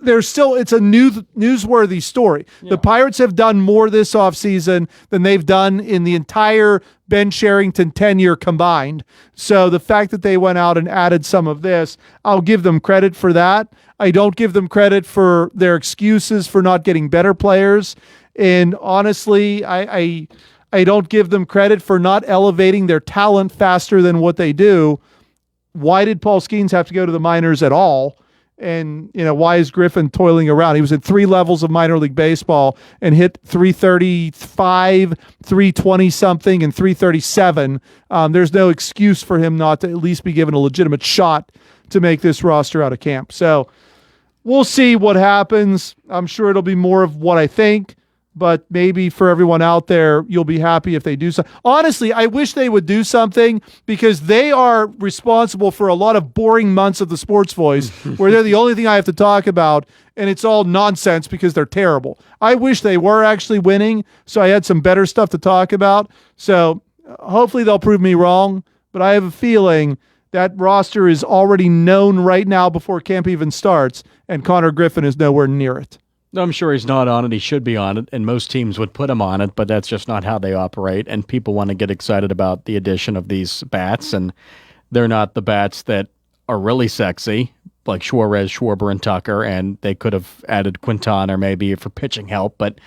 it's a newsworthy story. Yeah. The Pirates have done more this offseason than they've done in the entire Ben Cherington tenure combined. So the fact that they went out and added some of this, I'll give them credit for that. I don't give them credit for their excuses for not getting better players. And honestly, I don't give them credit for not elevating their talent faster than what they do. Why did Paul Skeens have to go to the minors at all? And, why is Griffin toiling around? He was at 3 levels of minor league baseball and hit 335, 320 something, and 337. There's no excuse for him not to at least be given a legitimate shot to make this roster out of camp. So we'll see what happens. I'm sure it'll be more of what I think. But maybe for everyone out there, you'll be happy if they do something. Honestly, I wish they would do something because they are responsible for a lot of boring months of the Sports Voice where they're the only thing I have to talk about, and it's all nonsense because they're terrible. I wish they were actually winning, so I had some better stuff to talk about. So hopefully they'll prove me wrong, but I have a feeling that roster is already known right now before camp even starts, and Connor Griffin is nowhere near it. I'm sure he's not on it. He should be on it, and most teams would put him on it, but that's just not how they operate, and people want to get excited about the addition of these bats, and they're not the bats that are really sexy, like Suarez, Schwarber, and Tucker, and they could have added Quintana maybe for pitching help, but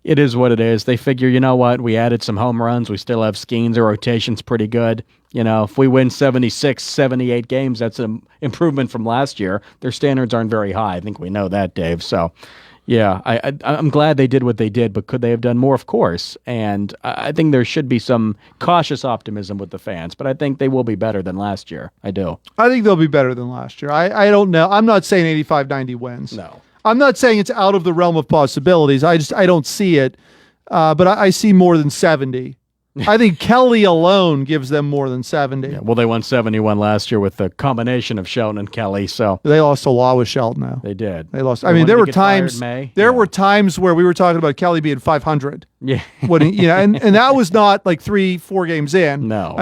it is what it is. They figure, you know what, we added some home runs, we still have Skeens, our rotation's pretty good. If we win 76, 78 games, that's an improvement from last year. Their standards aren't very high. I think we know that, Dave, so... Yeah, I'm glad they did what they did, but could they have done more? Of course. And I think there should be some cautious optimism with the fans, but I think they will be better than last year. I do. I think they'll be better than last year. I don't know. I'm not saying 85, 90 wins. No. I'm not saying it's out of the realm of possibilities. I don't see it, but I see more than 70. I think Kelly alone gives them more than 70. Yeah, well, they won 71 last year with the combination of Shelton and Kelly. So they lost a lot with Shelton, though. They did. They lost. There were times. Were times where we were talking about Kelly being 500. Yeah. And that was not like 3-4 games in. No.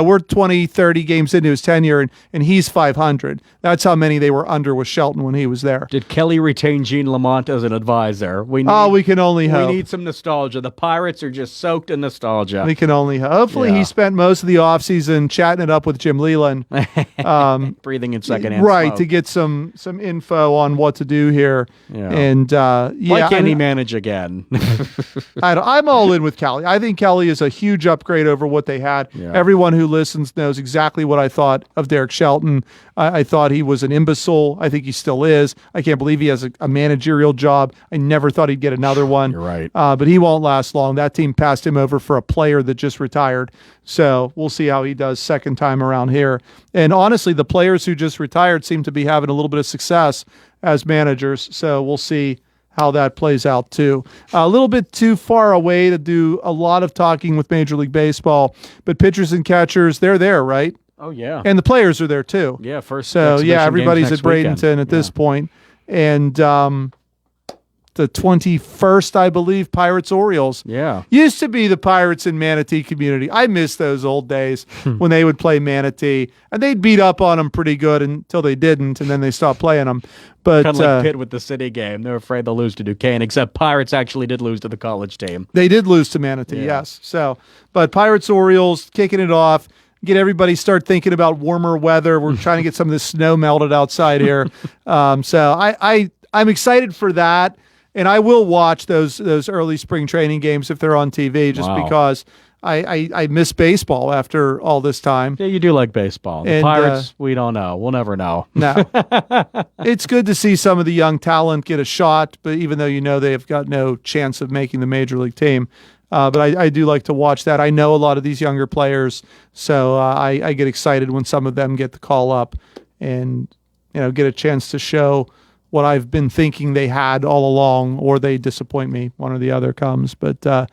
We're 20, 30 games into his tenure, and he's 500. That's how many they were under with Shelton when he was there. Did Kelly retain Gene Lamont as an advisor? We can only hope. We need some nostalgia. The Pirates are just soaked in nostalgia. We can only hope. Hopefully he spent most of the offseason chatting it up with Jim Leland. Breathing in secondhand right, smoke. To get some info on what to do here. Yeah. And why can't he manage again? I'm all in with Kelly. I think Kelly is a huge upgrade over what they had. Yeah. Everyone who listens knows exactly what I thought of Derek Shelton. I thought he was an imbecile. I think he still is. I can't believe he has a managerial job. I never thought he'd get another one. You're right. But he won't last long. That team passed him over for a player that just retired. So we'll see how he does second time around here. And honestly, the players who just retired seem to be having a little bit of success as managers. So we'll see how that plays out too. A little bit too far away to do a lot of talking with Major League Baseball, but pitchers and catchers, they're there, right? Oh, yeah. And the players are there too. Yeah, first. So, yeah, everybody's at Bradenton weekend. at this point. And the 21st, I believe, Pirates-Orioles. Yeah. Used to be the Pirates and Manatee community. I miss those old days when they would play Manatee. And they'd beat up on them pretty good until they didn't, and then they stopped playing them. But kind of like Pitt with the City game. They're afraid they'll lose to Duquesne, except Pirates actually did lose to the college team. They did lose to Manatee, yes. So, but Pirates-Orioles kicking it off. Get everybody start thinking about warmer weather. We're trying to get some of this snow melted outside here. So I'm excited for that. And I will watch those early spring training games if they're on TV, just because I miss baseball after all this time. Yeah, you do like baseball. The Pirates, we don't know. We'll never know. No. It's good to see some of the young talent get a shot, but even though they have got no chance of making the major league team, But I do like to watch that. I know a lot of these younger players, so I get excited when some of them get the call up and get a chance to show what I've been thinking they had all along, or they disappoint me. One or the other comes. But the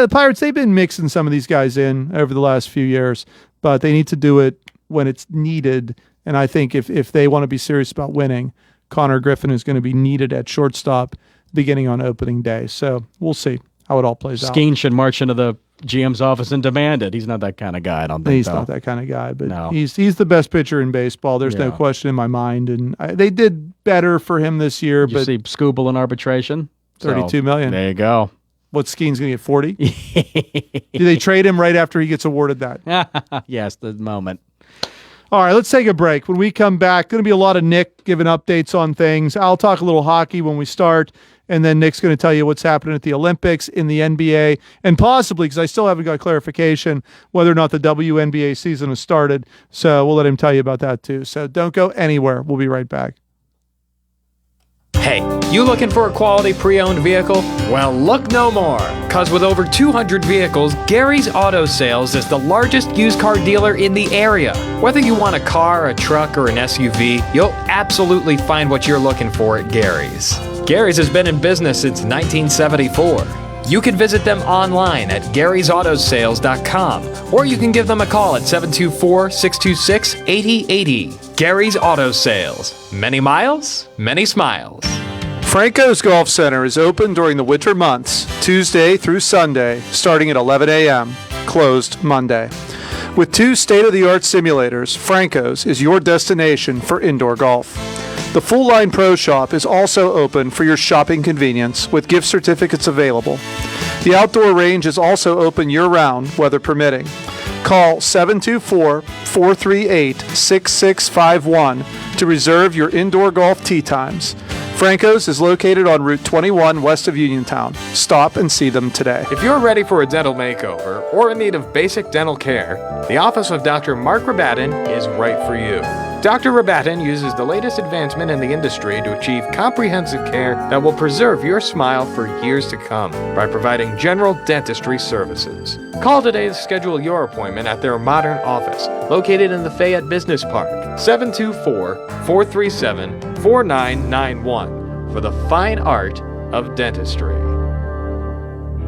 Pirates, they've been mixing some of these guys in over the last few years, but they need to do it when it's needed. And I think if they want to be serious about winning, Connor Griffin is going to be needed at shortstop beginning on opening day. So we'll see how it all plays out. Skeen should march into the GM's office and demand it. He's not that kind of guy, I don't think. He's not that kind of guy, but No. he's the best pitcher in baseball. There's no question in my mind. And they did better for him this year. Did you see Scooble in arbitration? $32 million. There you go. What, Skeen's going to get 40? Do they trade him right after he gets awarded that? Yes, the moment. All right, let's take a break. When we come back, going to be a lot of Nick giving updates on things. I'll talk a little hockey when we start, and then Nick's going to tell you what's happening at the Olympics, in the NBA, and possibly, because I still haven't got clarification, whether or not the WNBA season has started. So we'll let him tell you about that too. So don't go anywhere. We'll be right back. Hey, you looking for a quality pre-owned vehicle? Well, look no more, because with over 200 vehicles, Gary's Auto Sales is the largest used car dealer in the area. Whether you want a car, a truck, or an SUV, you'll absolutely find what you're looking for at Gary's. Gary's has been in business since 1974. You can visit them online at Gary'sAutoSales.com, or you can give them a call at 724-626-8080. Gary's Auto Sales. Many miles, many smiles. Franco's Golf Center is open during the winter months, Tuesday through Sunday, starting at 11 a.m., closed Monday. With 2 state-of-the-art simulators, Franco's is your destination for indoor golf. The Full Line Pro Shop is also open for your shopping convenience, with gift certificates available. The outdoor range is also open year-round, weather permitting. Call 724-438-6651 to reserve your indoor golf tee times. Franco's is located on Route 21 west of Uniontown. Stop and see them today. If you're ready for a dental makeover or in need of basic dental care, the office of Dr. Mark Rabatin is right for you. Dr. Rabatin uses the latest advancement in the industry to achieve comprehensive care that will preserve your smile for years to come by providing general dentistry services. Call today to schedule your appointment at their modern office, located in the Fayette Business Park, 724-437-4991, for the fine art of dentistry.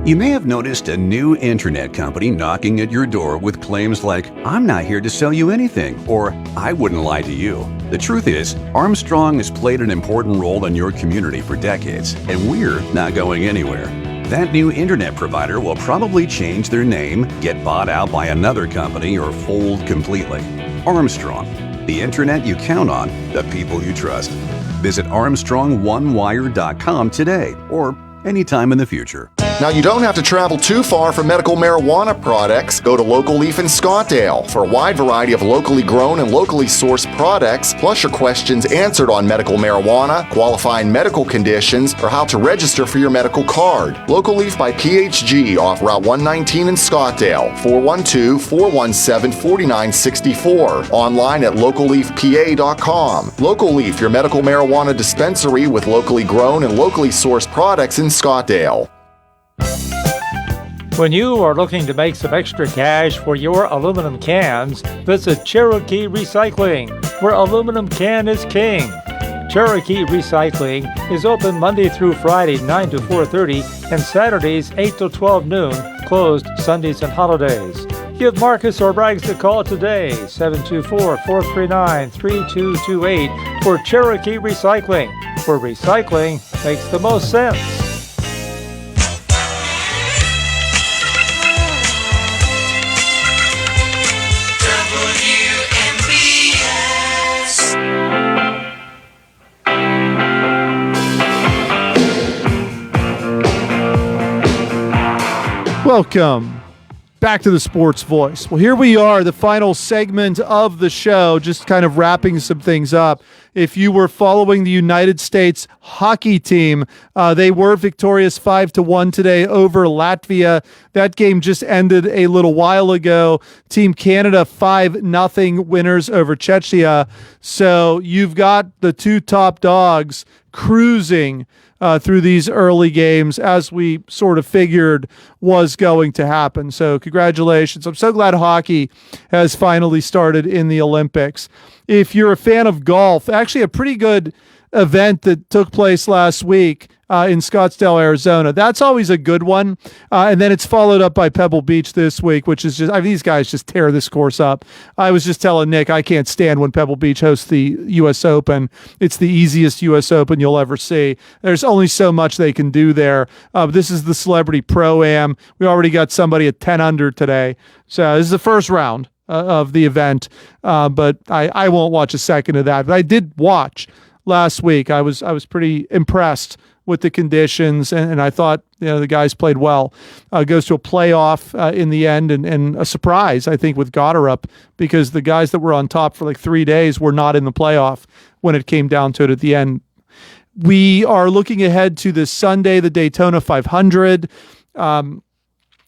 You may have noticed a new internet company knocking at your door with claims like, "I'm not here to sell you anything," or "I wouldn't lie to you." The truth is, Armstrong has played an important role in your community for decades, and we're not going anywhere. That new internet provider will probably change their name, get bought out by another company, or fold completely. Armstrong, the internet you count on, the people you trust. Visit ArmstrongOneWire.com today, or anytime in the future. Now, you don't have to travel too far for medical marijuana products. Go to Local Leaf in Scottsdale for a wide variety of locally grown and locally sourced products, plus your questions answered on medical marijuana, qualifying medical conditions, or how to register for your medical card. Local Leaf by PHG off Route 119 in Scottsdale, 412-417-4964. Online at localleafpa.com. Local Leaf, your medical marijuana dispensary with locally grown and locally sourced products in Scottsdale. When you are looking to make some extra cash for your aluminum cans, visit Cherokee Recycling, where aluminum can is king. Cherokee Recycling is open Monday through Friday 9 to 4:30 and Saturdays 8 to 12 noon, closed Sundays and holidays. Give Marcus or Braggs a call today, 724-439-3228 for Cherokee Recycling, where recycling makes the most sense. Welcome back to the Sports Voice. Well, here we are, the final segment of the show, just kind of wrapping some things up. If you were following the United States hockey team, they were victorious 5-1 today over Latvia. That game just ended a little while ago. Team Canada 5-0 winners over Czechia. So you've got the two top dogs cruising through these early games, as we sort of figured was going to happen. So congratulations. I'm so glad hockey has finally started in the Olympics. If you're a fan of golf, actually a pretty good event that took place last week in Scottsdale, Arizona. That's always a good one. And then it's followed up by Pebble Beach this week, which is just, these guys just tear this course up. I was just telling Nick, I can't stand when Pebble Beach hosts the U.S. Open. It's the easiest U.S. Open you'll ever see. There's only so much they can do there. This is the Celebrity Pro-Am. We already got somebody at 10 under today. So this is the first round of the event, but I won't watch a second of that. But I did watch last week. I was pretty impressed with the conditions, and I thought the guys played well. Goes to a playoff in the end, and a surprise, I think, with Gotterup, because the guys that were on top for like 3 days were not in the playoff when it came down to it at the end. We are looking ahead to this Sunday, the Daytona 500.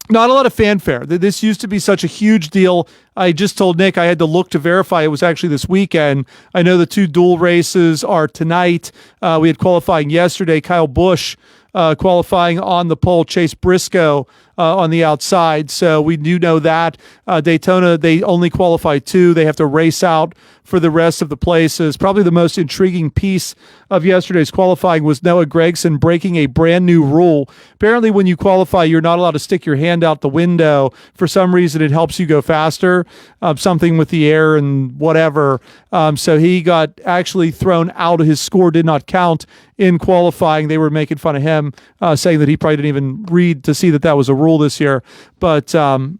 Not a lot of fanfare. This used to be such a huge deal. I just told Nick I had to look to verify it was actually this weekend. I know the two dual races are tonight. We had qualifying yesterday. Kyle Busch qualifying on the pole, Chase Briscoe on the outside. So we do know that. Daytona, they only qualify 2. They have to race out for the rest of the places. Probably the most intriguing piece of yesterday's qualifying was Noah Gragson breaking a brand new rule. Apparently, when you qualify, you're not allowed to stick your hand out the window. For some reason, it helps you go faster. Something with the air and whatever. So he got actually thrown out. His score did not count in qualifying. They were making fun of him, saying that he probably didn't even read to see that that was a rule this year. But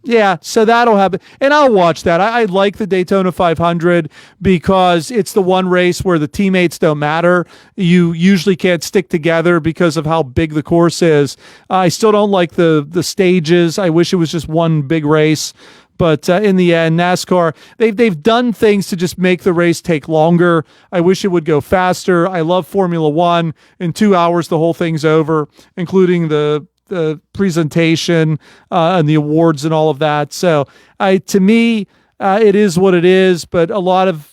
yeah, so that'll happen. And I'll watch that. I like the Daytona 500 because it's the one race where the teammates don't matter. You usually can't stick together because of how big the course is. I still don't like the stages. I wish it was just one big race. But in the end, NASCAR, they've done things to just make the race take longer. I wish it would go faster. I love Formula One. In 2 hours, the whole thing's over, including the presentation and the awards and all of that. So to me, it is what it is, but a lot of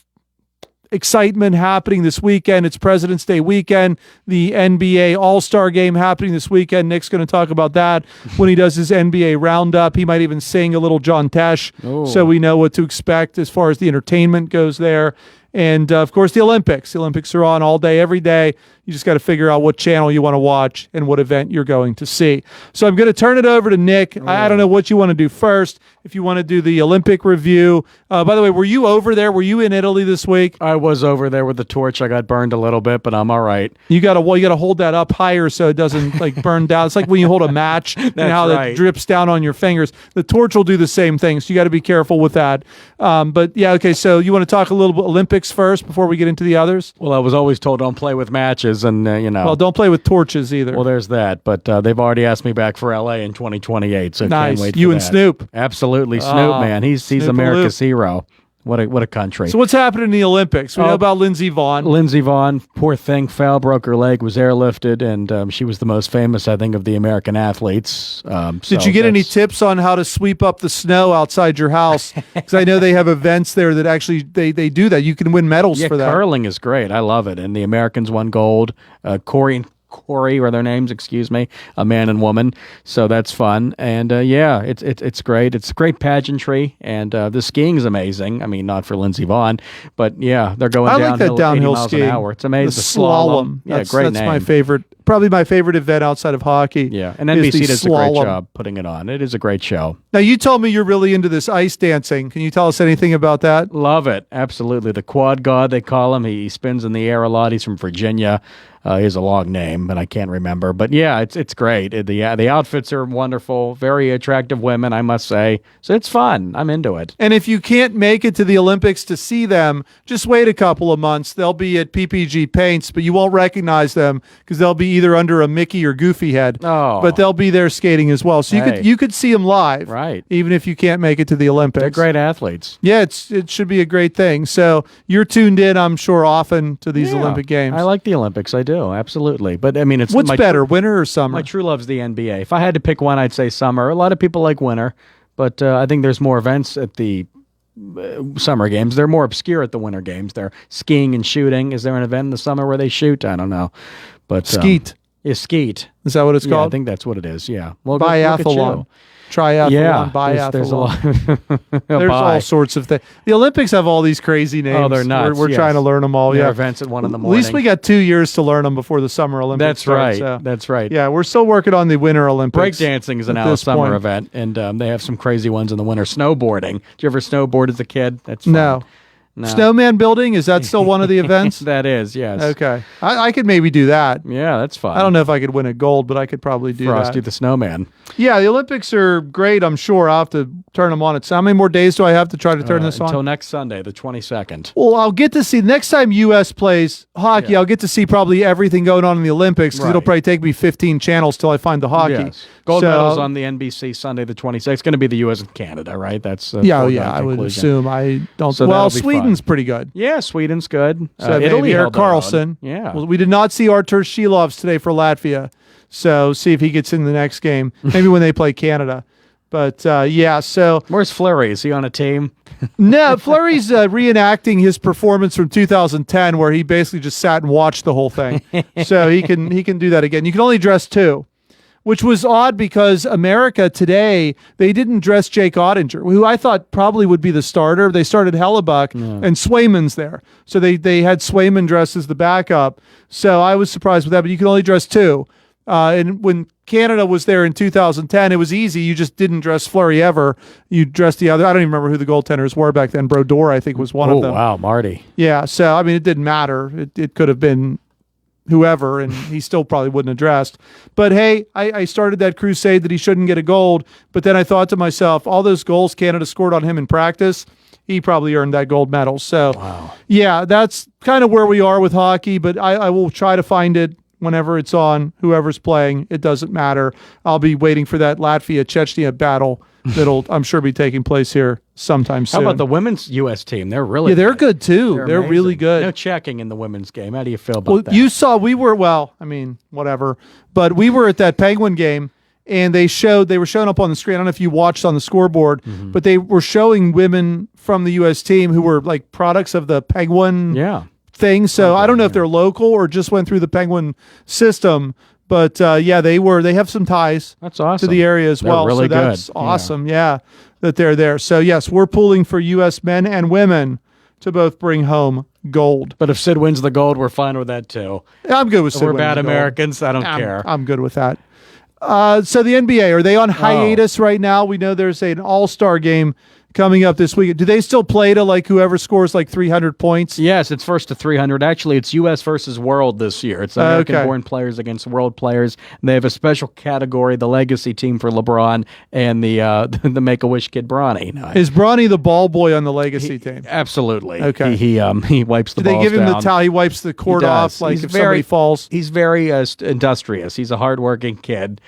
excitement happening this weekend. It's President's Day weekend. The NBA All-Star Game happening this weekend. Nick's going to talk about that when he does his NBA roundup. He might even sing a little John Tesh, so we know what to expect as far as the entertainment goes there. And, of course, the Olympics. The Olympics are on all day, every day. You just got to figure out what channel you want to watch and what event you're going to see. So I'm going to turn it over to Nick. I don't know what you want to do first. If you want to do the Olympic review. By the way, were you over there? Were you in Italy this week? I was over there with the torch. I got burned a little bit, but I'm all right. You got to hold that up higher so it doesn't like burn down. It's like when you hold a match and how right. It drips down on your fingers. The torch will do the same thing, so you got to be careful with that. But yeah, okay. So you want to talk a little bit Olympics first before we get into the others? Well, I was always told don't play with matches, and Well, don't play with torches either. Well, there's that. But they've already asked me back for LA in 2028, so nice. Can't wait. You for and that. Snoop. Absolutely, Snoop, man. He's Snoop America's hero. What a country. So what's happening in the Olympics? We know about Lindsey Vonn. Lindsey Vonn, poor thing, fell, broke her leg, was airlifted, and she was the most famous, I think, of the American athletes. Did you get any tips on how to sweep up the snow outside your house? Because I know they have events there that actually they do that. You can win medals for that. Curling is great. I love it. And the Americans won gold. Corey were their names, excuse me, a man and woman. So that's fun. And yeah, it's great. It's great pageantry. And the skiing is amazing. I mean, not for Lindsey Vonn, but yeah, they're going I like that downhill 80 miles skiing. an hour. It's amazing. The slalom. Yeah, that's, great that's name. my favorite. Probably my favorite event outside of hockey. Yeah, and is the NBC does a great slalom. job putting it on. It is a great show. Now, you told me you're really into this ice dancing. Can you tell us anything about that? Love it. Absolutely. The quad god, they call him. He spins in the air a lot. He's from Virginia. He has a long name, but I can't remember. But yeah, it's great. The outfits are wonderful. Very attractive women, I must say. So it's fun. I'm into it. And if you can't make it to the Olympics to see them, just wait a couple of months. They'll be at PPG Paints, but you won't recognize them because they'll be either under a Mickey or Goofy head. Oh. But they'll be there skating as well. So you could see them live, right? Even if you can't make it to the Olympics. They're great athletes. Yeah, it should be a great thing. So you're tuned in, I'm sure, often to these Olympic Games. I like the Olympics. I do, absolutely. But I mean, it's what's better, winter or summer? My true love's the NBA. If I had to pick one, I'd say summer. A lot of people like winter, but I think there's more events at the summer games. They're more obscure at the winter games. They're skiing and shooting. Is there an event in the summer where they shoot? I don't know. But Skeet. Is skeet. Is that what it's Yeah, I called? think that's what it is. Yeah. Well, Biathlon. Triathlon, Yeah, biathlon. there's a lot. There's all sorts of things. The Olympics have all these crazy names. Oh, they're nuts. We're yes. trying to learn them all. There are Yeah, events at 1 in the At morning. least we got 2 years to learn them before the Summer Olympics. That's start, right. so. That's right. Yeah, we're still working on the Winter Olympics. Breakdancing is at now a this summer point. event, and they have some crazy ones in the winter. Snowboarding. Did you ever snowboard as a kid? That's fun. No. No. Snowman building, is that still one of the events? That is, yes. Okay. I could maybe do that. Yeah, that's fun. I don't know if I could win a gold, but I could probably do Frosty that. the Snowman. Yeah, the Olympics are great, I'm sure. I'll have to turn them on. How many more days do I have to try to turn this on? Until next Sunday, the 22nd. Well, I'll get to see next time U.S. plays hockey. I'll get to see probably everything going on in the Olympics because it'll Right. probably take me 15 channels till I find the hockey. Yes. Gold So- medals on the NBC Sunday the 26th. It's going to be the U.S. and Canada, right? That's Yeah, foregone I would conclusion. assume. I don't. So well, that'll be Sweden's fun. pretty good. Yeah, Sweden's good. So Italy maybe held their Carlson. own. Yeah. Well, we did not see Artur Shilovs today for Latvia. So see if he gets in the next game. Maybe when they play Canada. But yeah, so where's Fleury? Is he on a team? No, Fleury's reenacting his performance from 2010, where he basically just sat and watched the whole thing. So he can do that again. You can only dress 2, which was odd because America today, they didn't dress Jake Ottinger, who I thought probably would be the starter. They started Hellebuck and Swayman's there, so they had Swayman dressed as the backup. So I was surprised with that, but you can only dress 2. And when Canada was there in 2010, it was easy. You just didn't dress Fleury ever. You dressed the other. I don't even remember who the goaltenders were back then. Brodeur, I think, was one of them. Oh, wow, Marty. Yeah, so, I mean, it didn't matter. It could have been whoever, and he still probably wouldn't have dressed. But, hey, I started that crusade that he shouldn't get a gold, but then I thought to myself, all those goals Canada scored on him in practice, he probably earned that gold medal. So, yeah, that's kind of where we are with hockey, but I will try to find it whenever it's on, whoever's playing, it doesn't matter. I'll be waiting for that Latvia-Chechnya battle that'll, I'm sure, be taking place here sometime soon. How about the women's U.S. team? They're really they're good too. They're really amazing. good. No checking in the women's game. How do you feel about Well, that? you saw whatever, but we were at that Penguin game, and they were showing up on the screen. I don't know if you watched on the scoreboard, but they were showing women from the U.S. team who were like products of the Penguin thing. So I don't know if they're local or just went through the Penguin system. But yeah, they have some ties That's awesome. to the area as They're well. really so that's good. awesome. Yeah, that they're there. So yes, we're pooling for U.S. men and women to both bring home gold. But if Sid wins the gold, we're fine with that too. I'm good with Sid We're winning bad the gold. Americans. I don't care. I'm good with that. So the NBA, are they on hiatus right now? We know there's an all-star game coming up this week. Do they still play to like whoever scores like 300 points? Yes, it's first to 300. Actually, it's U.S. versus World this year. It's American-born players against World players. They have a special category, the legacy team for LeBron and the the Make-A-Wish kid Bronny. No, Is Bronny the ball boy on the legacy team? Absolutely. Okay. He wipes the Do they balls give him down. the towel? He wipes the court He off does. like He's if somebody falls. He's very industrious. He's a hardworking kid.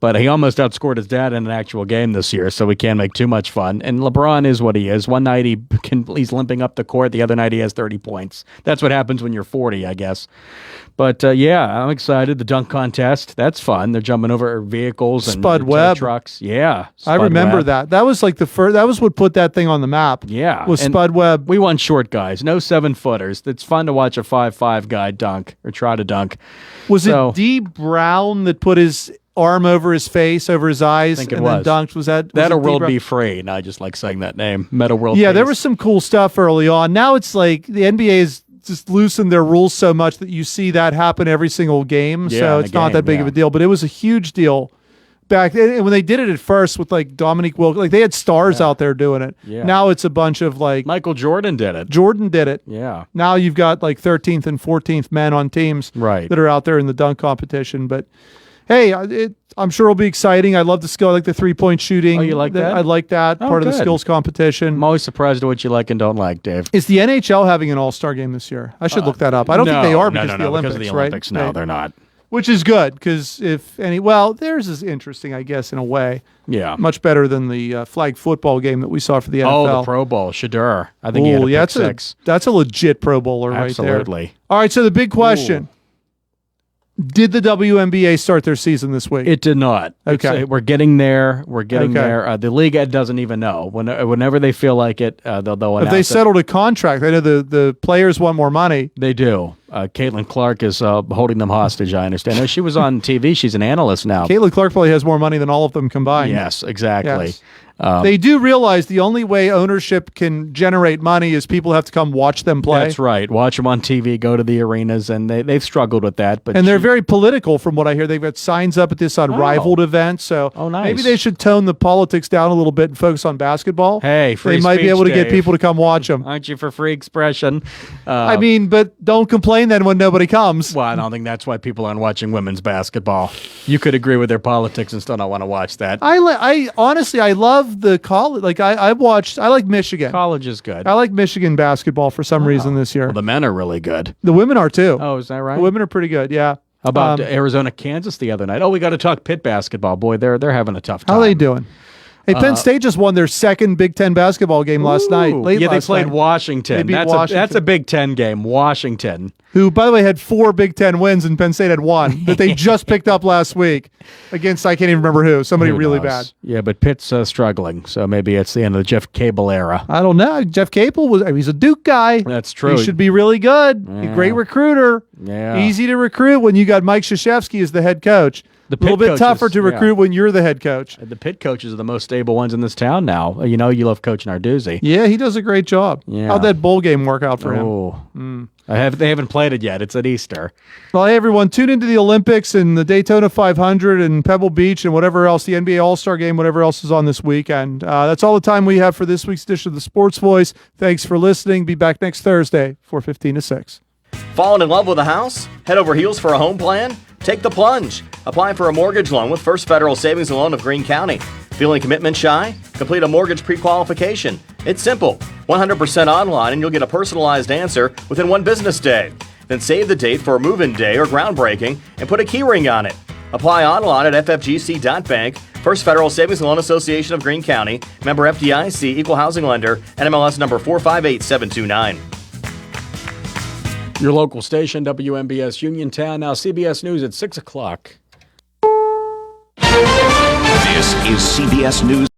But he almost outscored his dad in an actual game this year, so we can't make too much fun. And LeBron is what he is. One night he's limping up the court. The other night he has 30 points. That's what happens when you're 40, I guess. But yeah, I'm excited. The dunk contest, that's fun. They're jumping over vehicles and Spud Webb. trucks. Yeah. I Spud remember Webb. that. That was like the first. That was what put that thing on the map. Yeah. Was and Spud Webb. We want short guys, no 7-footers. It's fun to watch a 5'5" guy dunk or try to dunk. Was it D. Brown that put his arm over his face, over his eyes, I think it and was. then dunked? Was that Meta it D. World Brown? Be Free, and I just like saying that name. Meta World. Yeah, there Peace. was some cool stuff early on. Now it's like the NBA has just loosened their rules so much that you see that happen every single game. Yeah, so in it's the not game, that big of a deal, but it was a huge deal back then. And when they did it at first with like Dominique Wilkins, like they had stars out there doing it. Yeah. Now it's a bunch of like Michael Jordan did it. Jordan did it. Yeah. Now you've got like 13th and 14th men on teams that are out there in the dunk competition. But hey, I'm sure it'll be exciting. I love the skill. I like the 3-point shooting. Oh, you like that? I like that Oh, part of the good. skills competition. I'm always surprised at what you like and don't like, Dave. Is the NHL having an all-star game this year? I should look that up. I don't think they are because of the Olympics, because of the right? Olympics. No, Right. they're not. Which is good because theirs is interesting, I guess, in a way. Yeah. Much better than the flag football game that we saw for the NFL. Oh, the Pro Bowl, Shadur. I think he had a pick that's six. that's a legit Pro Bowler right there. Absolutely. All right, so the big question. Did the WNBA start their season this week? It did not. Okay. We're getting there. We're getting Okay. there. The league doesn't even know. Whenever they feel like it, they'll announce If they it. settled a contract, I know the players want more money. They do. Caitlin Clark is holding them hostage, I understand. She was on TV. She's an analyst now. Caitlin Clark probably has more money than all of them combined. Yes, exactly. Yes. They do realize the only way ownership can generate money is people have to come watch them play. That's right. Watch them on TV, go to the arenas, and they've struggled with that. But And they're very political from what I hear. They've got signs up at this unrivaled event. So nice. maybe they should tone the politics down a little bit and focus on basketball. Hey, free they might be speech, able to get Dave. people to come watch them. Aren't you for free expression? I mean, but don't complain then when nobody comes. Well, I don't think that's why people aren't watching women's basketball. You could agree with their politics and still not want to watch that. I honestly, I love the college. Like I like Michigan. College is good. I like Michigan basketball for some reason this year. Well, the men are really good. The women are too. Oh, is that right? The women are pretty good. Yeah. How about Arizona, Kansas the other night? Oh, we got to talk Pitt basketball. Boy, they're having a tough time. How are they doing? Hey, Penn State just won their second Big Ten basketball game last night. Yeah, they last played night. Washington. They beat That's Washington. a Big Ten game. Washington. Who, by the way, had 4 Big Ten wins and Penn State had 1 that they just picked up last week against, I can't even remember who, somebody Who really knows? bad. Yeah, but Pitt's struggling, so maybe it's the end of the Jeff Cable era. I don't know. Jeff Capel he's a Duke guy. That's true. He should be really good. Yeah. A great recruiter. Yeah. Easy to recruit when you got Mike Krzyzewski as the head coach. The a little Pitt bit tougher coaches, to recruit when you're the head coach. The Pitt coaches are the most stable ones in this town now. You know, you love Coach Narduzzi. Yeah, he does a great job. Yeah. How'd that bowl game work out for him? Oh, they haven't played it yet. It's at Easter. Well, hey, everyone, tune into the Olympics and the Daytona 500 and Pebble Beach and whatever else, the NBA All-Star Game, whatever else is on this weekend. That's all the time we have for this week's edition of the Sports Voice. Thanks for listening. Be back next Thursday, 4:15 to 6. Fallen in love with a house? Head over heels for a home plan? Take the plunge. Apply for a mortgage loan with First Federal Savings and Loan of Greene County. Feeling commitment shy? Complete a mortgage pre-qualification. It's simple. 100% online and you'll get a personalized answer within 1 business day. Then save the date for a move-in day or groundbreaking and put a key ring on it. Apply online at ffgc.bank. First Federal Savings and Loan Association of Greene County. Member FDIC, Equal Housing Lender, NMLS number 458729. Your local station, WMBS Uniontown. Now CBS News at 6 o'clock. This is CBS News.